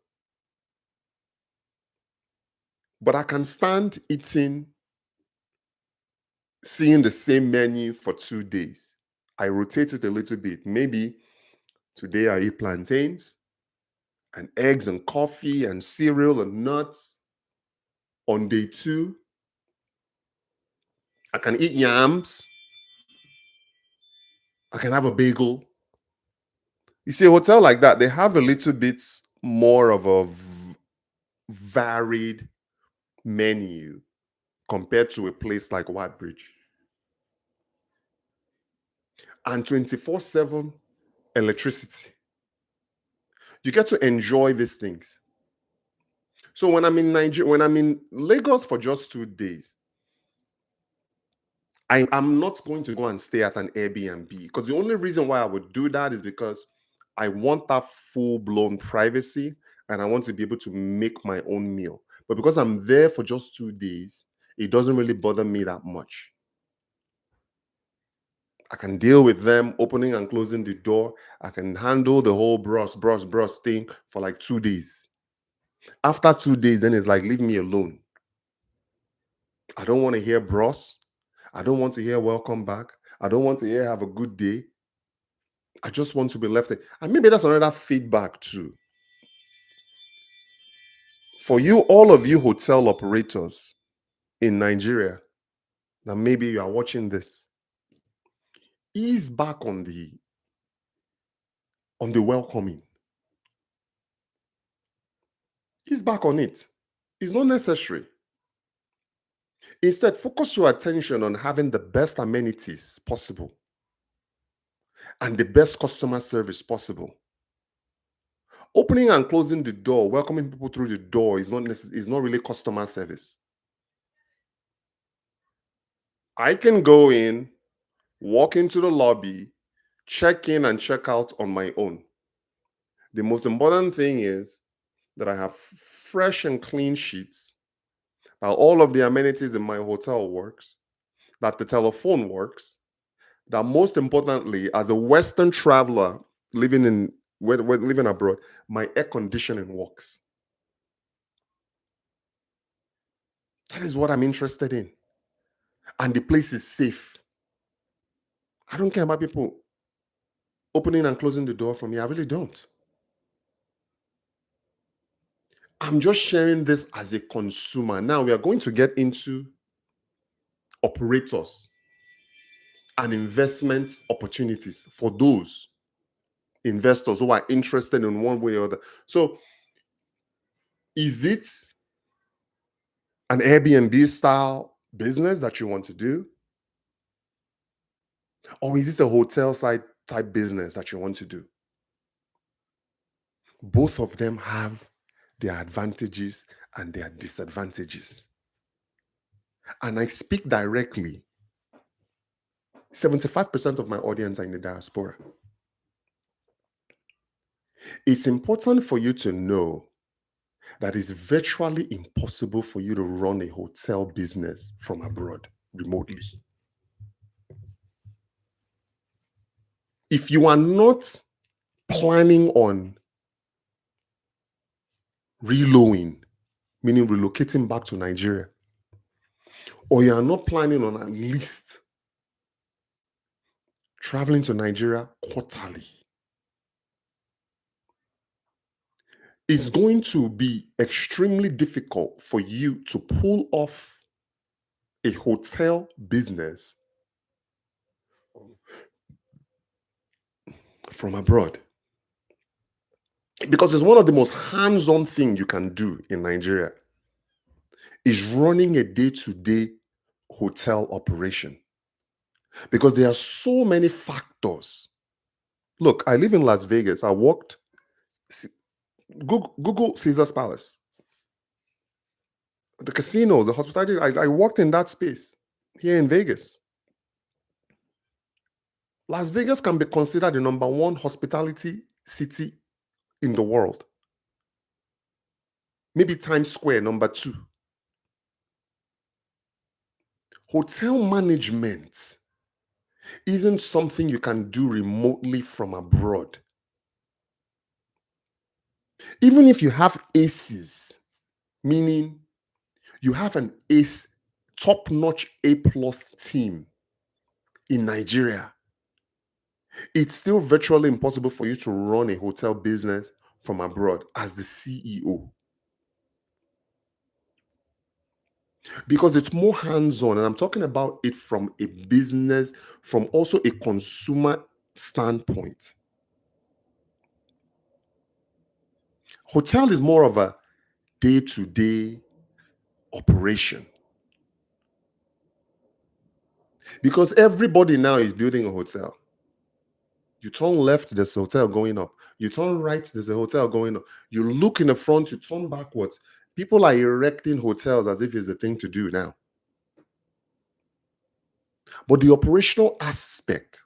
But I can stand eating, seeing the same menu for 2 days. I rotate it a little bit. Maybe today I eat plantains and eggs and coffee and cereal and nuts. On day two, I can eat yams. I can have a bagel. You see, a hotel like that, they have a little bit more of a varied menu compared to a place like Whitebridge. And 24/7 electricity. You get to enjoy these things. So when I'm in Nigeria, when I'm in Lagos for just 2 days, I'm not going to go and stay at an Airbnb because the only reason why I would do that is because I want that full blown privacy and I want to be able to make my own meal. But because I'm there for just 2 days, it doesn't really bother me that much. I can deal with them opening and closing the door. I can handle the whole bros thing for like 2 days. After 2 days, then it's like, leave me alone. I don't want to hear bros. I don't want to hear welcome back. I don't want to hear have a good day. I just want to be left there. And maybe that's another feedback too. For you, all of you hotel operators in Nigeria, now maybe you are watching this, ease back on the welcoming. Ease back on it. It's not necessary. Instead, focus your attention on having the best amenities possible and the best customer service possible. Opening and closing the door, welcoming people through the door is not really customer service. I can go in, walk into the lobby, check in and check out on my own. The most important thing is that I have fresh and clean sheets, that all of the amenities in my hotel works, that the telephone works, that most importantly, as a Western traveler living in living abroad, my air conditioning works. That is what I'm interested in. And the place is safe. I don't care about people opening and closing the door for me. I really don't. I'm just sharing this as a consumer. Now we are going to get into operators and investment opportunities for those investors who are interested in one way or other. So, is it an Airbnb style business that you want to do? Or is this a hotel side type business that you want to do? Both of them have their advantages and their disadvantages. And I speak directly. 75% of my audience are in the diaspora. It's important for you to know that it's virtually impossible for you to run a hotel business from abroad remotely. If you are not planning on reloading, meaning relocating back to Nigeria, or you are not planning on at least traveling to Nigeria quarterly, it's going to be extremely difficult for you to pull off a hotel business from abroad. Because it's one of the most hands-on thing you can do in Nigeria is running a day-to-day hotel operation. Because there are so many factors. Look, I live in Las Vegas. I walked Google Caesar's Palace, the casinos, the hospitality. I walked in that space here in Vegas. Las Vegas can be considered the number one hospitality city in the world. Maybe Times Square, number two. Hotel management isn't something you can do remotely from abroad. Even if you have aces, meaning you have an ace, top-notch A+ team in Nigeria, it's still virtually impossible for you to run a hotel business from abroad as the CEO because it's more hands-on. And I'm talking about it from a business, from also a consumer standpoint. Hotel is more of a day-to-day operation because everybody now is building a hotel. You turn left, there's a hotel going up. You turn right, there's a hotel going up. You look in the front, you turn backwards. People are erecting hotels as if it's a thing to do now. But the operational aspect,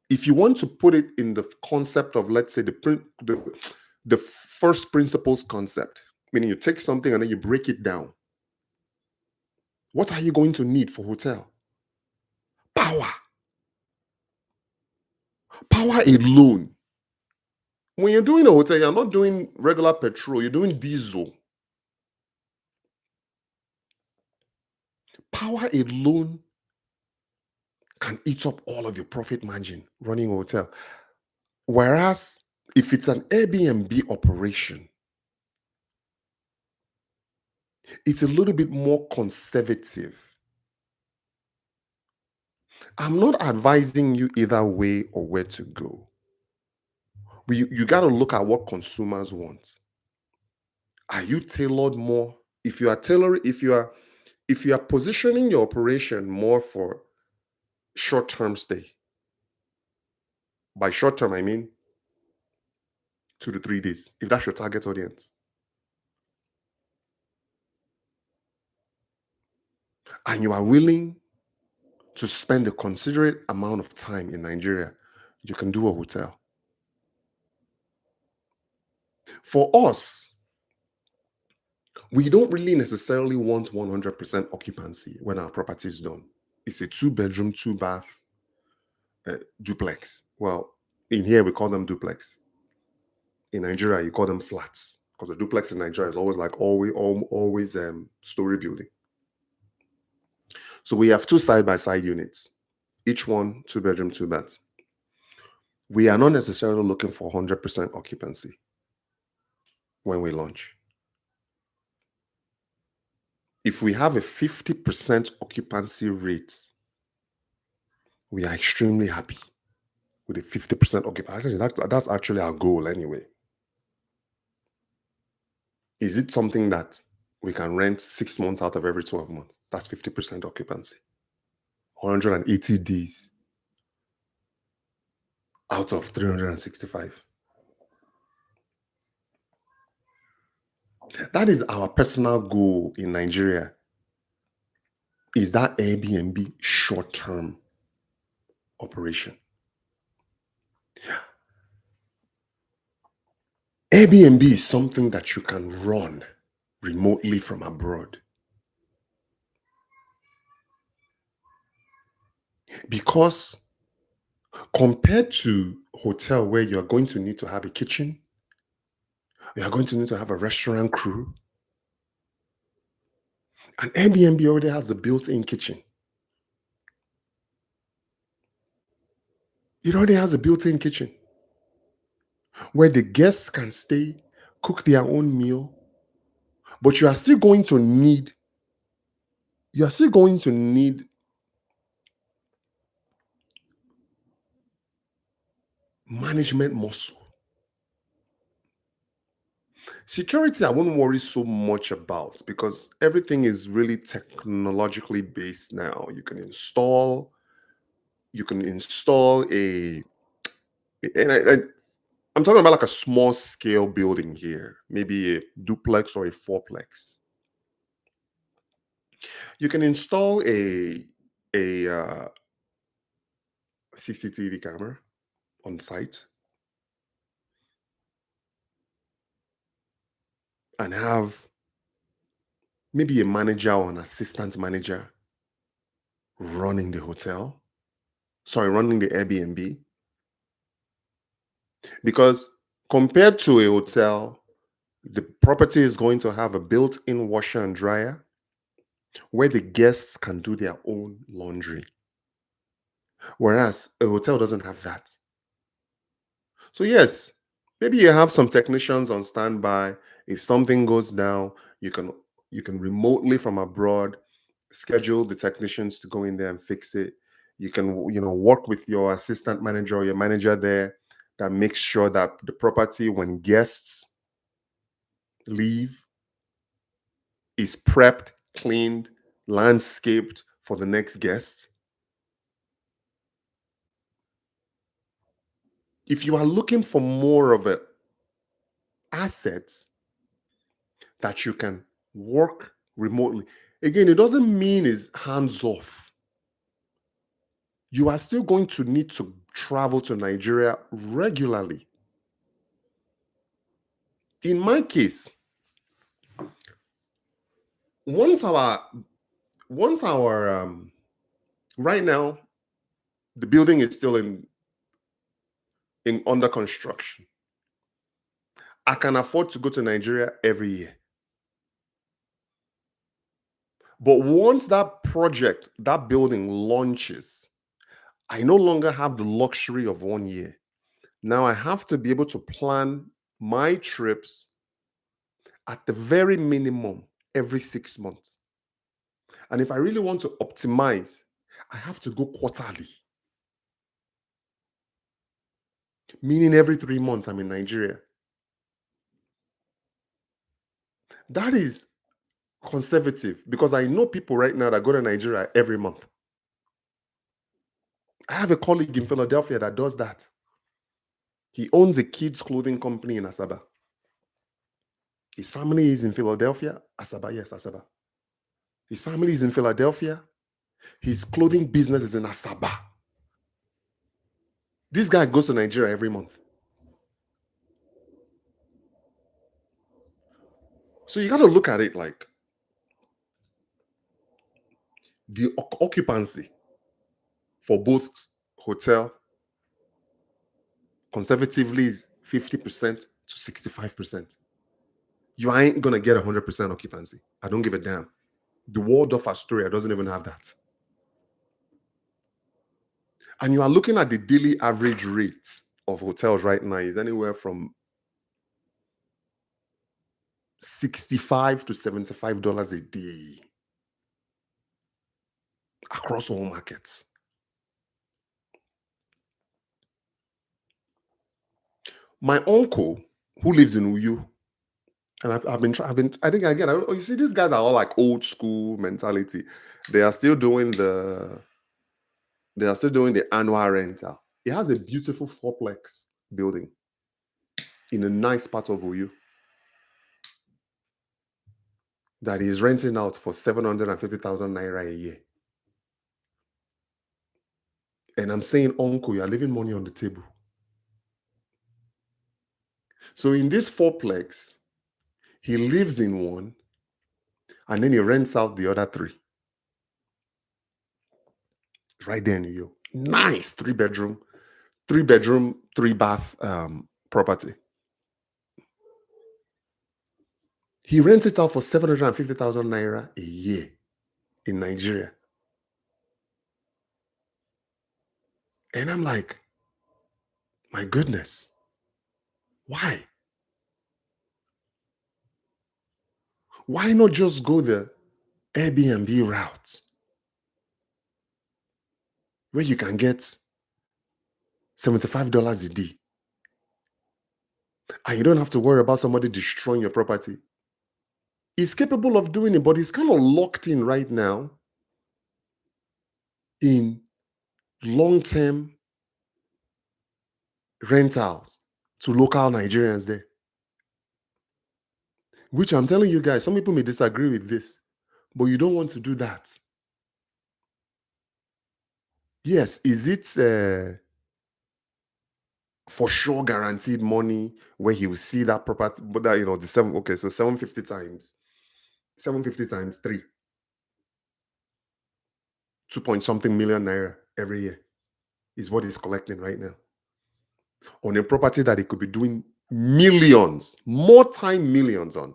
if you want to put it in the concept of, let's say, the first principles concept, meaning you take something and then you break it down. What are you going to need for hotel? Power. Power alone. When you're doing a hotel, you're not doing regular petrol, you're doing diesel. Power alone can eat up all of your profit margin running a hotel. Whereas if it's an Airbnb operation, it's a little bit more conservative. I'm not advising you either way or where to go. But you got to look at what consumers want. Are you tailored more? If you are tailoring, if you are positioning your operation more for short-term stay, by short term I mean 2 to 3 days, if that's your target audience, and you are willing to spend a considerate amount of time in Nigeria, you can do a hotel. For us, We don't really necessarily want 100% occupancy when our property is done. It's a two-bedroom, two-bath duplex. Well, in here we call them duplex. In Nigeria, you call them flats because a duplex in Nigeria is always like always story building. So we have two side-by-side units, each one two-bedroom, two-bath. We are not necessarily looking for 100% occupancy when we launch. If we have a 50% occupancy rate, we are extremely happy with a 50% occupancy. That's actually our goal anyway. Is it something that we can rent 6 months out of every 12 months? That's 50% occupancy. 180 days out of 365. That is our personal goal in Nigeria. Is that Airbnb short-term operation? Airbnb is something that you can run remotely from abroad. Because compared to hotel where you're going to need to have a kitchen, you are going to need to have a restaurant crew, and Airbnb already has a built-in kitchen. It already has a built-in kitchen where the guests can stay, cook their own meal, but you are still going to need management muscle. Security, I wouldn't worry so much about because everything is really technologically based now. You can install I'm talking about like a small scale building here, maybe a duplex or a fourplex. You can install a CCTV camera on site and have maybe a manager or an assistant manager running the hotel, sorry, running the Airbnb. Because compared to a hotel, the property is going to have a built-in washer and dryer where the guests can do their own laundry. Whereas a hotel doesn't have that. So yes, maybe you have some technicians on standby. If something goes down, you can you can remotely from abroad schedule the technicians to go in there and fix it. You can work with your assistant manager or your manager there that makes sure that the property when guests leave is prepped, cleaned, landscaped for the next guest. If you are looking for more of a asset that you can work remotely, again, it doesn't mean it's hands off. You are still going to need to travel to Nigeria regularly. In my case, once our once our right now the building is still in under construction. I can afford to go to Nigeria every year. But once that building launches, I no longer have the luxury of 1 year. Now I have to be able to plan my trips at the very minimum every 6 months. And if I really want to optimize, I have to go quarterly, meaning every 3 months I'm in Nigeria. That is conservative because I know people right now that go to Nigeria every month. I have a colleague in Philadelphia that does that. He owns a kids' clothing company in Asaba. His family is in Philadelphia. Asaba, yes, Asaba. His family is in Philadelphia. His clothing business is in Asaba. This guy goes to Nigeria every month. So you got to look at it like the occupancy for both hotel conservatively is 50% to 65%. You ain't gonna get 100% occupancy. I don't give a damn. The Waldorf Astoria doesn't even have that. And you are looking at the daily average rate of hotels right now is anywhere from 65 to $75 a day across all markets. My uncle, who lives in Uyu, and I think again, you see, these guys are all like old school mentality. They are still doing the, they are still doing the annual rental. He has a beautiful fourplex building in a nice part of Uyu that he's renting out for 750,000 naira a year. And I'm saying, uncle, you're leaving money on the table. So in this fourplex, he lives in one and then he rents out the other three right there in New York. Nice three bedroom, three bath property. He rents it out for 750,000 naira a year in Nigeria. And I'm like, my goodness, why? Why not just go the Airbnb route where you can get $75 a day and you don't have to worry about somebody destroying your property? He's capable of doing it, but he's kind of locked in right now in long-term rentals to local Nigerians there. Which I'm telling you guys, some people may disagree with this, but you don't want to do that. Yes, is it for sure guaranteed money where he will see that property? But that, the seven, okay, so 750 times three, 2 point something million naira every year is what he's collecting right now on a property that he could be doing millions, multi-millions on.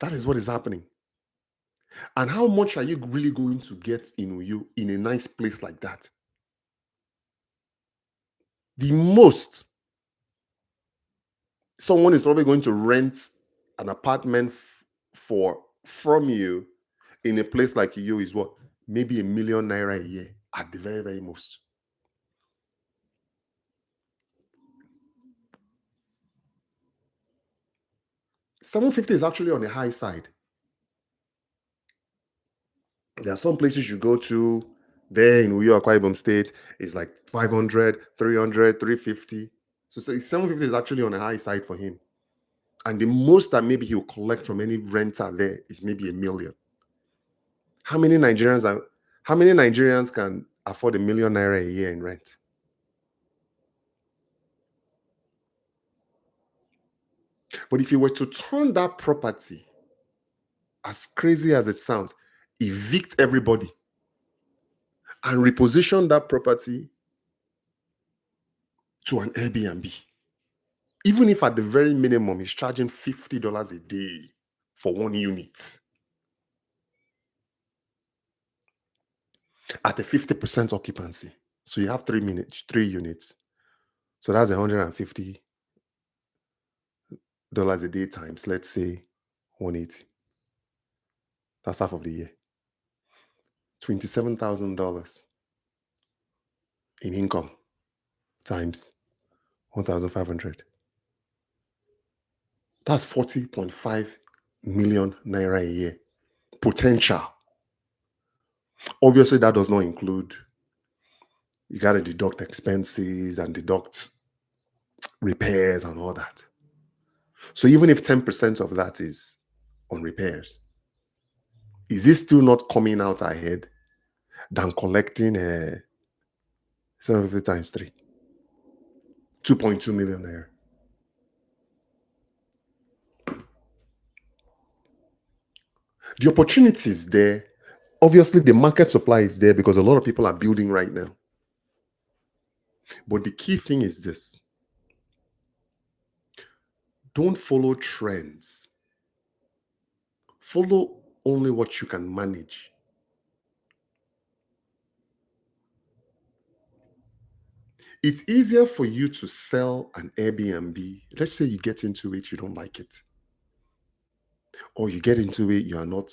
That is what is happening. And how much are you really going to get in Uyo in a nice place like that? The most someone is probably going to rent an apartment from you in a place like you is what? Maybe ₦1 million a year at the very, very most. $750 is actually on the high side. There are some places you go to there in Uyo, Akwa Ibom State, it's like 500, 300, 350. So $750 is actually on the high side for him. And the most that maybe he'll collect from any renter there is maybe $1 million. How many Nigerians can afford ₦1 million a year in rent? But if you were to turn that property, as crazy as it sounds, evict everybody and reposition that property to an Airbnb, even if at the very minimum he's charging $50 a day for one unit at a 50% occupancy. So you have 3 units. So that's $150 a day times, let's say, 180. That's half of the year. $27,000 in income times 1,500. That's 40.5 million naira a year potential. Obviously, that does not include, you got to deduct expenses and deduct repairs and all that. So even if 10% of that is on repairs, is it still not coming out ahead than collecting 750 times 3? 2.2 million naira. The opportunity is there. Obviously, the market supply is there because a lot of people are building right now. But the key thing is this: don't follow trends, follow only what you can manage. It's easier for you to sell an Airbnb. Let's say you get into it, you don't like it, or you get into it, you are not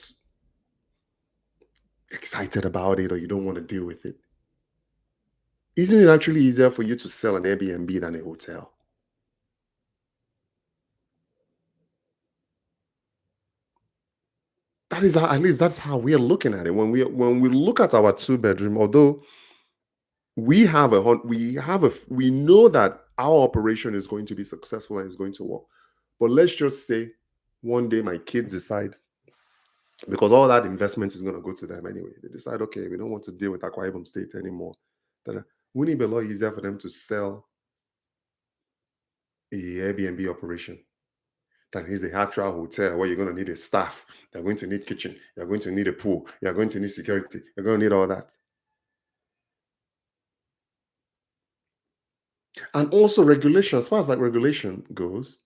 excited about it, or you don't want to deal with it. Isn't it actually easier for you to sell an Airbnb than a hotel? That is how, at least that's how we are looking at it. When we look at our two bedroom, although we know that our operation is going to be successful and is going to work. But let's just say one day my kids decide, because all that investment is going to go to them anyway. They decide, okay, we don't want to deal with Akwa Ibom State anymore. Then wouldn't it be a lot easier for them to sell a Airbnb operation than is the actual hotel where you're going to need a staff, you're going to need kitchen, you're going to need a pool, you're going to need security, you're going to need all that. And also regulation, as far as like regulation goes,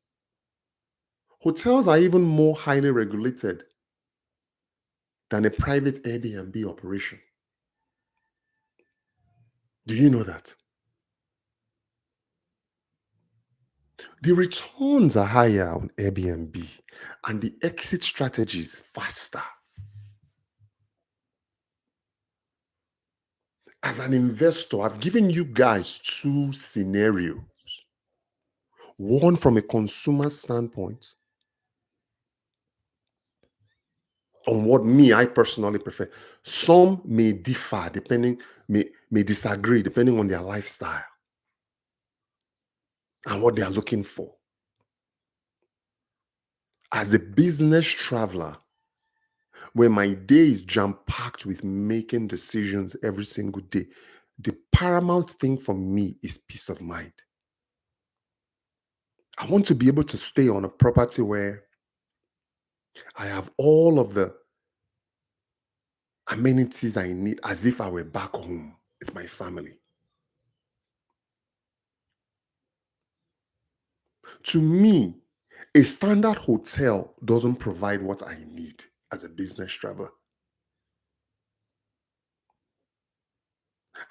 hotels are even more highly regulated than a private Airbnb operation. Do you know that? The returns are higher on Airbnb and the exit strategy is faster. As an investor, I've given you guys two scenarios: one from a consumer standpoint, on what me I personally prefer. Some may differ depending, may disagree depending on their lifestyle and what they are looking for. As a business traveler, where my day is jam-packed with making decisions every single day, the paramount thing for me is peace of mind. I want to be able to stay on a property where I have all of the amenities I need as if I were back home with my family. To me, a standard hotel doesn't provide what I need as a business traveler.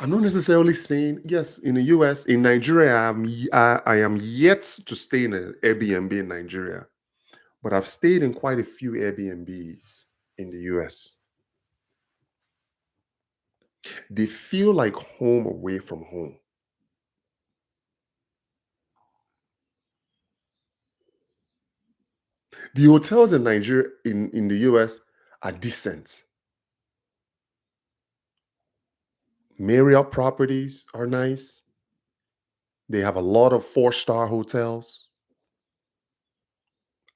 I'm not necessarily saying, yes, in the US, in Nigeria, I am yet to stay in an Airbnb in Nigeria, but I've stayed in quite a few Airbnbs in the US. They feel like home away from home. The hotels in Nigeria, in the US, are decent. Marriott properties are nice. They have a lot of four-star hotels.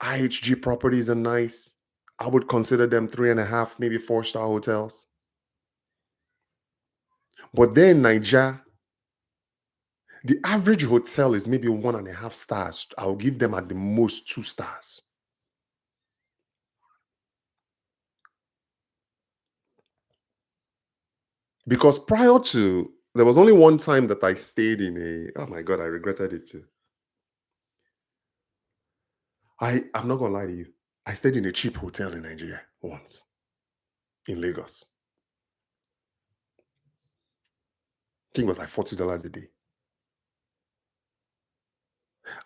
IHG properties are nice. I would consider them three and a half, maybe four-star hotels. But then Niger, the average hotel is maybe one and a half stars. I'll give them at the most 2 stars. Because prior to, there was only one time that I stayed in a, oh my God, I regretted it too. I'm not gonna lie to you. I stayed in a cheap hotel in Nigeria once in Lagos. I think it was like $40 a day.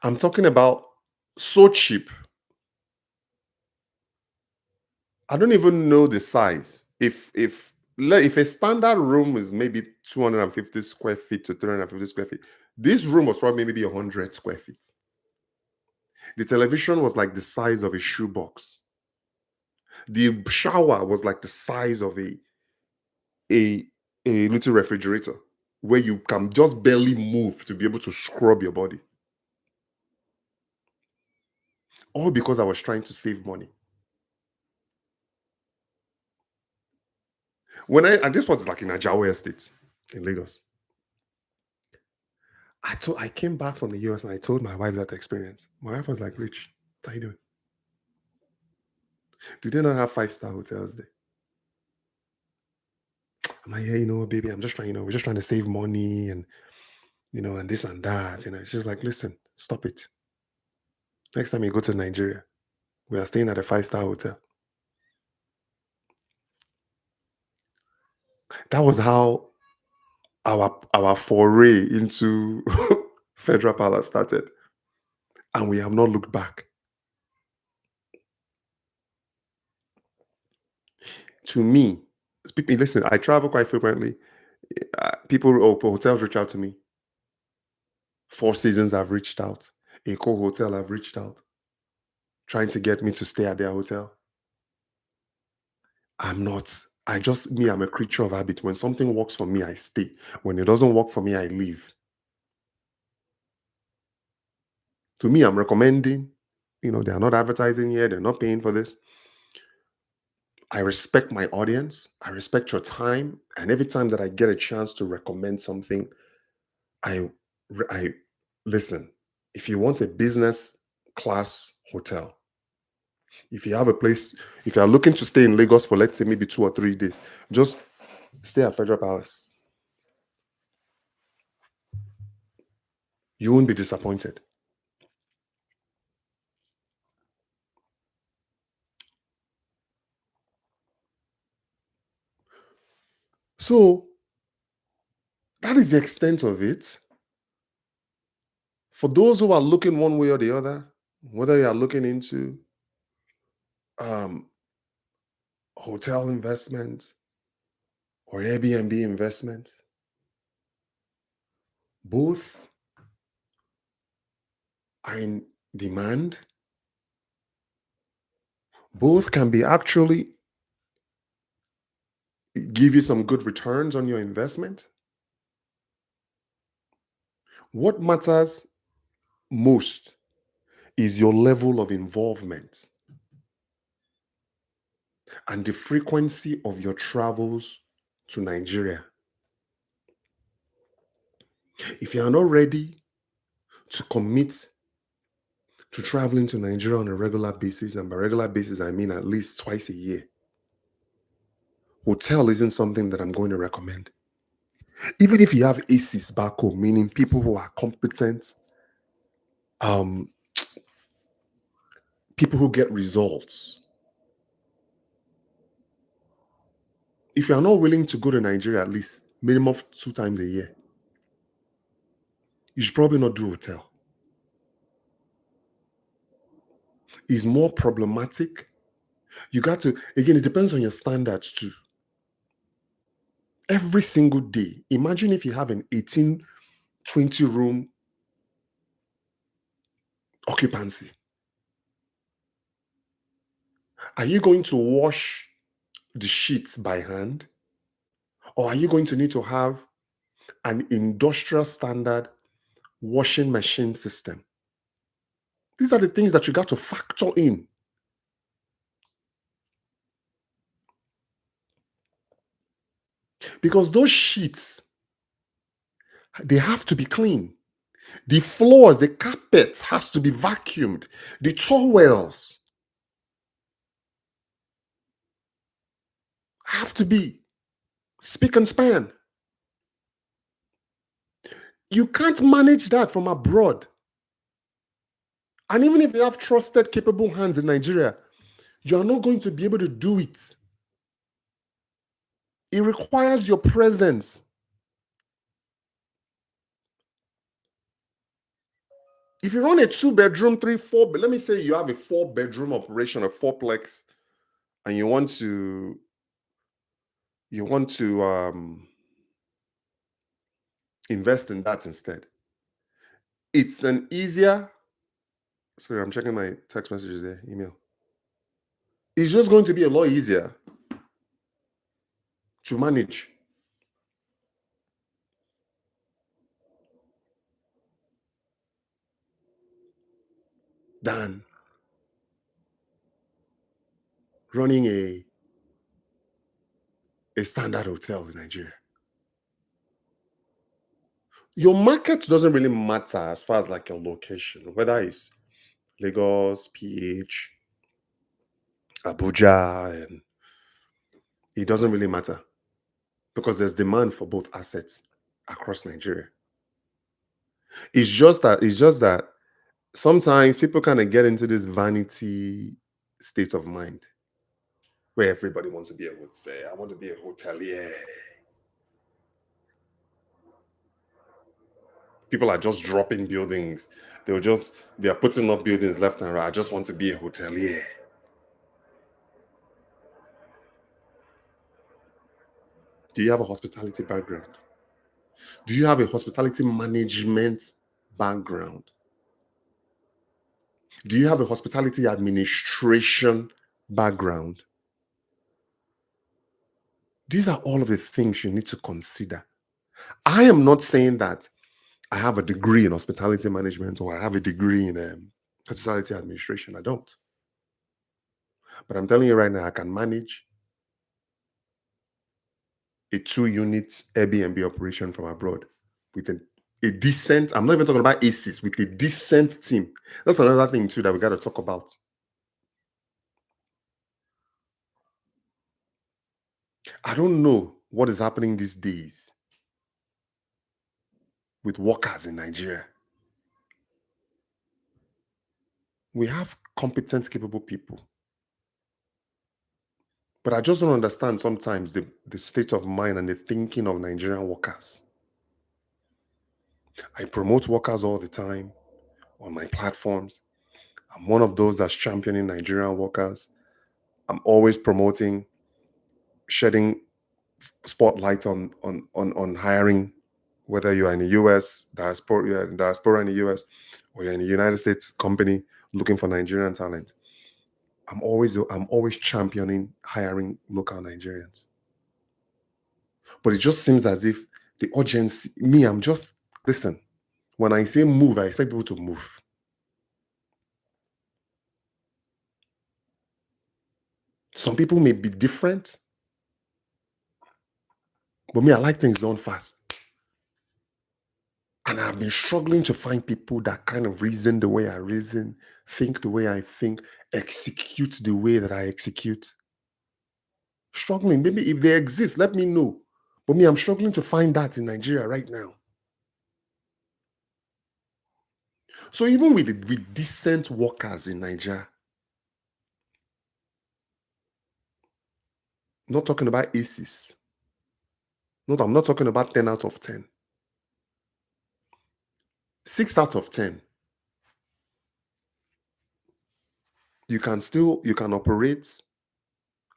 I'm talking about so cheap. I don't even know the size. If a standard room is maybe 250 square feet to 350 square feet, this room was probably maybe 100 square feet. The television was like the size of a shoebox. The shower was like the size of a a little refrigerator where you can just barely move to be able to scrub your body. All because I was trying to save money. And this was like in Ajawa Estate in Lagos. I came back from the US and I told my wife that experience. My wife was like, Rich, what are you doing? Do they not have five-star hotels there? I'm like, yeah, baby, I'm just trying, we're just trying to save money and and this and that. She's like, listen, stop it. Next time you go to Nigeria, we are staying at a five-star hotel. That was how our foray into Federal Palace started. And we have not looked back. To me, listen, I travel quite frequently. People, hotels reach out to me. Four Seasons have reached out. Eco Hotel have reached out, trying to get me to stay at their hotel. I'm not. I'm a creature of habit. When something works for me, I stay. When it doesn't work for me, I leave. To me, I'm recommending, they're not advertising here, they're not paying for this. I respect my audience, I respect your time. And every time that I get a chance to recommend something, I, I listen. If you want a business class hotel, if you have a place, if you are looking to stay in Lagos for, let's say, maybe 2 or 3 days, just stay at Federal Palace. You won't be disappointed. So that is the extent of it. For those who are looking one way or the other, whether you are looking into um, hotel investment or Airbnb investment, both are in demand. Both can be actually give you some good returns on your investment. What matters most is your level of involvement and the frequency of your travels to Nigeria. If you are not ready to commit to traveling to Nigeria on a regular basis, and by regular basis, I mean at least twice a year, hotel isn't something that I'm going to recommend. Even if you have ACEs back home, meaning people who are competent, um, people who get results. If you are not willing to go to Nigeria at least minimum of 2 times a year, you should probably not do hotel. It's more problematic. You got to, again, it depends on your standards too. Every single day, imagine if you have an 18, 20 room occupancy. Are you going to wash the sheets by hand? Or are you going to need to have an industrial standard washing machine system? These are the things that you got to factor in. Because those sheets, they have to be clean. The floors, the carpets has to be vacuumed. The towels have to be spick and span. You can't manage that from abroad. And even if you have trusted, capable hands in Nigeria, you are not going to be able to do it. It requires your presence. If you run a 2 bedroom, three, four, let me say you have a 4 bedroom operation, a fourplex, and you want to invest in that instead. It's an easier. Sorry, I'm checking my text messages there, email. It's just going to be a lot easier to manage than running a standard hotel in Nigeria. Your market doesn't really matter as far as like your location, whether it's Lagos, PH, Abuja, and it doesn't really matter because there's demand for both assets across Nigeria. It's just that sometimes people kind of get into this vanity state of mind where everybody wants to be able to say, I want to be a hotelier. People are just dropping buildings. They are putting up buildings left and right. I just want to be a hotelier. Do you have a hospitality background? Do you have a hospitality management background? Do you have a hospitality administration background? These are all of the things you need to consider. I am not saying that I have a degree in hospitality management or I have a degree in hospitality administration. I don't. But I'm telling you right now, I can manage a 2 unit Airbnb operation from abroad with a decent, I'm not even talking about ACs, with a decent team. That's another thing too that we got to talk about. I don't know what is happening these days with workers in Nigeria. We have competent, capable people. But I just don't understand sometimes the state of mind and the thinking of Nigerian workers. I promote workers all the time on my platforms. I'm one of those that's championing Nigerian workers. I'm always promoting, shedding spotlight on hiring, whether you are in the US, diaspora in the US, or you're in the United States company looking for Nigerian talent. I'm always championing hiring local Nigerians. But it just seems as if the urgency, me, I'm just listen, when I say move, I expect people to move. Some people may be different, but me, I like things done fast. And I've been struggling to find people that kind of reason the way I reason, think the way I think, execute the way that I execute. Struggling. Maybe if they exist, let me know. But me, I'm struggling to find that in Nigeria right now. So even with decent workers in Nigeria, not talking about aces. No, I'm not talking about 10 out of 10. 6 out of 10, you can operate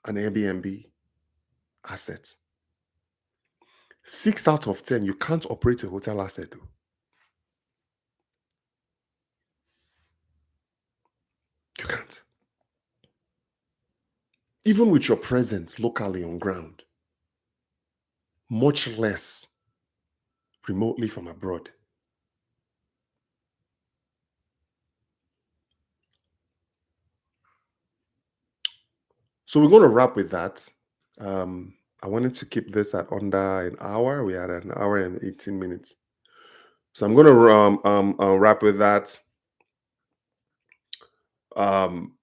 an Airbnb asset. 6 out of 10, you can't operate a hotel asset though. You can't. Even with your presence locally on ground, much less remotely from abroad. So we're going to wrap with that. I wanted to keep this at under an hour. We had an hour and 18 minutes. So I'm going to wrap with that. Um,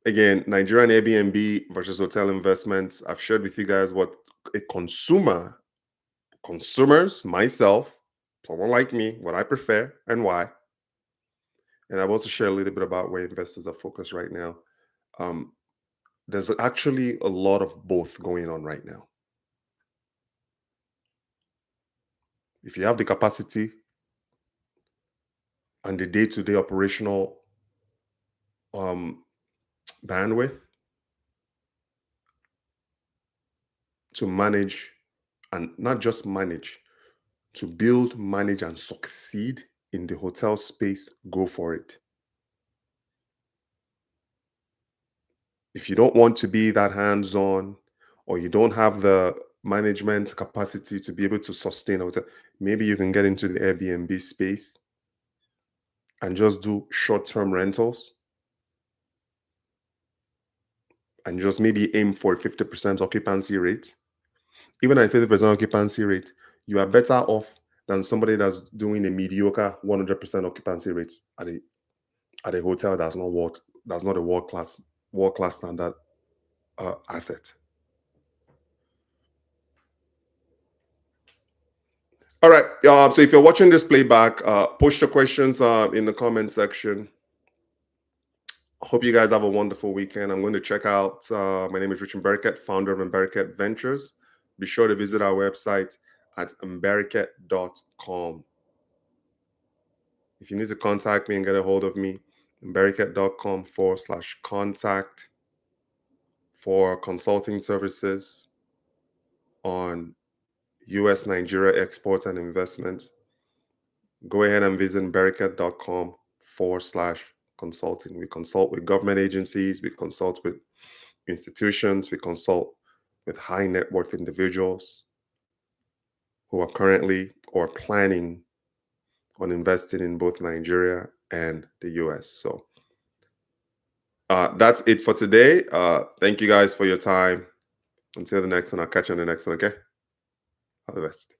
Again, Nigerian Airbnb versus hotel investments. I've shared with you guys what a consumers, myself, someone like me, what I prefer and why. And I've also shared a little bit about where investors are focused right now. Um, there's actually a lot of both going on right now. If you have the capacity and the day-to-day operational um, bandwidth to manage, and not just manage, to build, manage, and succeed in the hotel space, go for it. If you don't want to be that hands-on, or you don't have the management capacity to be able to sustain a hotel, maybe you can get into the Airbnb space and just do short-term rentals and just maybe aim for a 50% occupancy rate. Even at a 50% occupancy rate, you are better off than somebody that's doing a mediocre 100% occupancy rate at a hotel that's not a world class standard. asset. All right. So if you're watching this playback, post your questions in the comment section. Hope you guys have a wonderful weekend. I'm going to check out. My name is Richard Bereket, founder of Bereket Ventures. Be sure to visit our website at bereket.com. If you need to contact me and get a hold of me, bereket.com/contact for consulting services on US Nigeria exports and investments. Go ahead and visit bereket.com/consulting. We consult with government agencies, we consult with institutions, we consult with high net worth individuals who are currently or planning on investing in both Nigeria and the US. So that's it for today. Thank you guys for your time. Until the next one, I'll catch you on the next one, okay? All the best.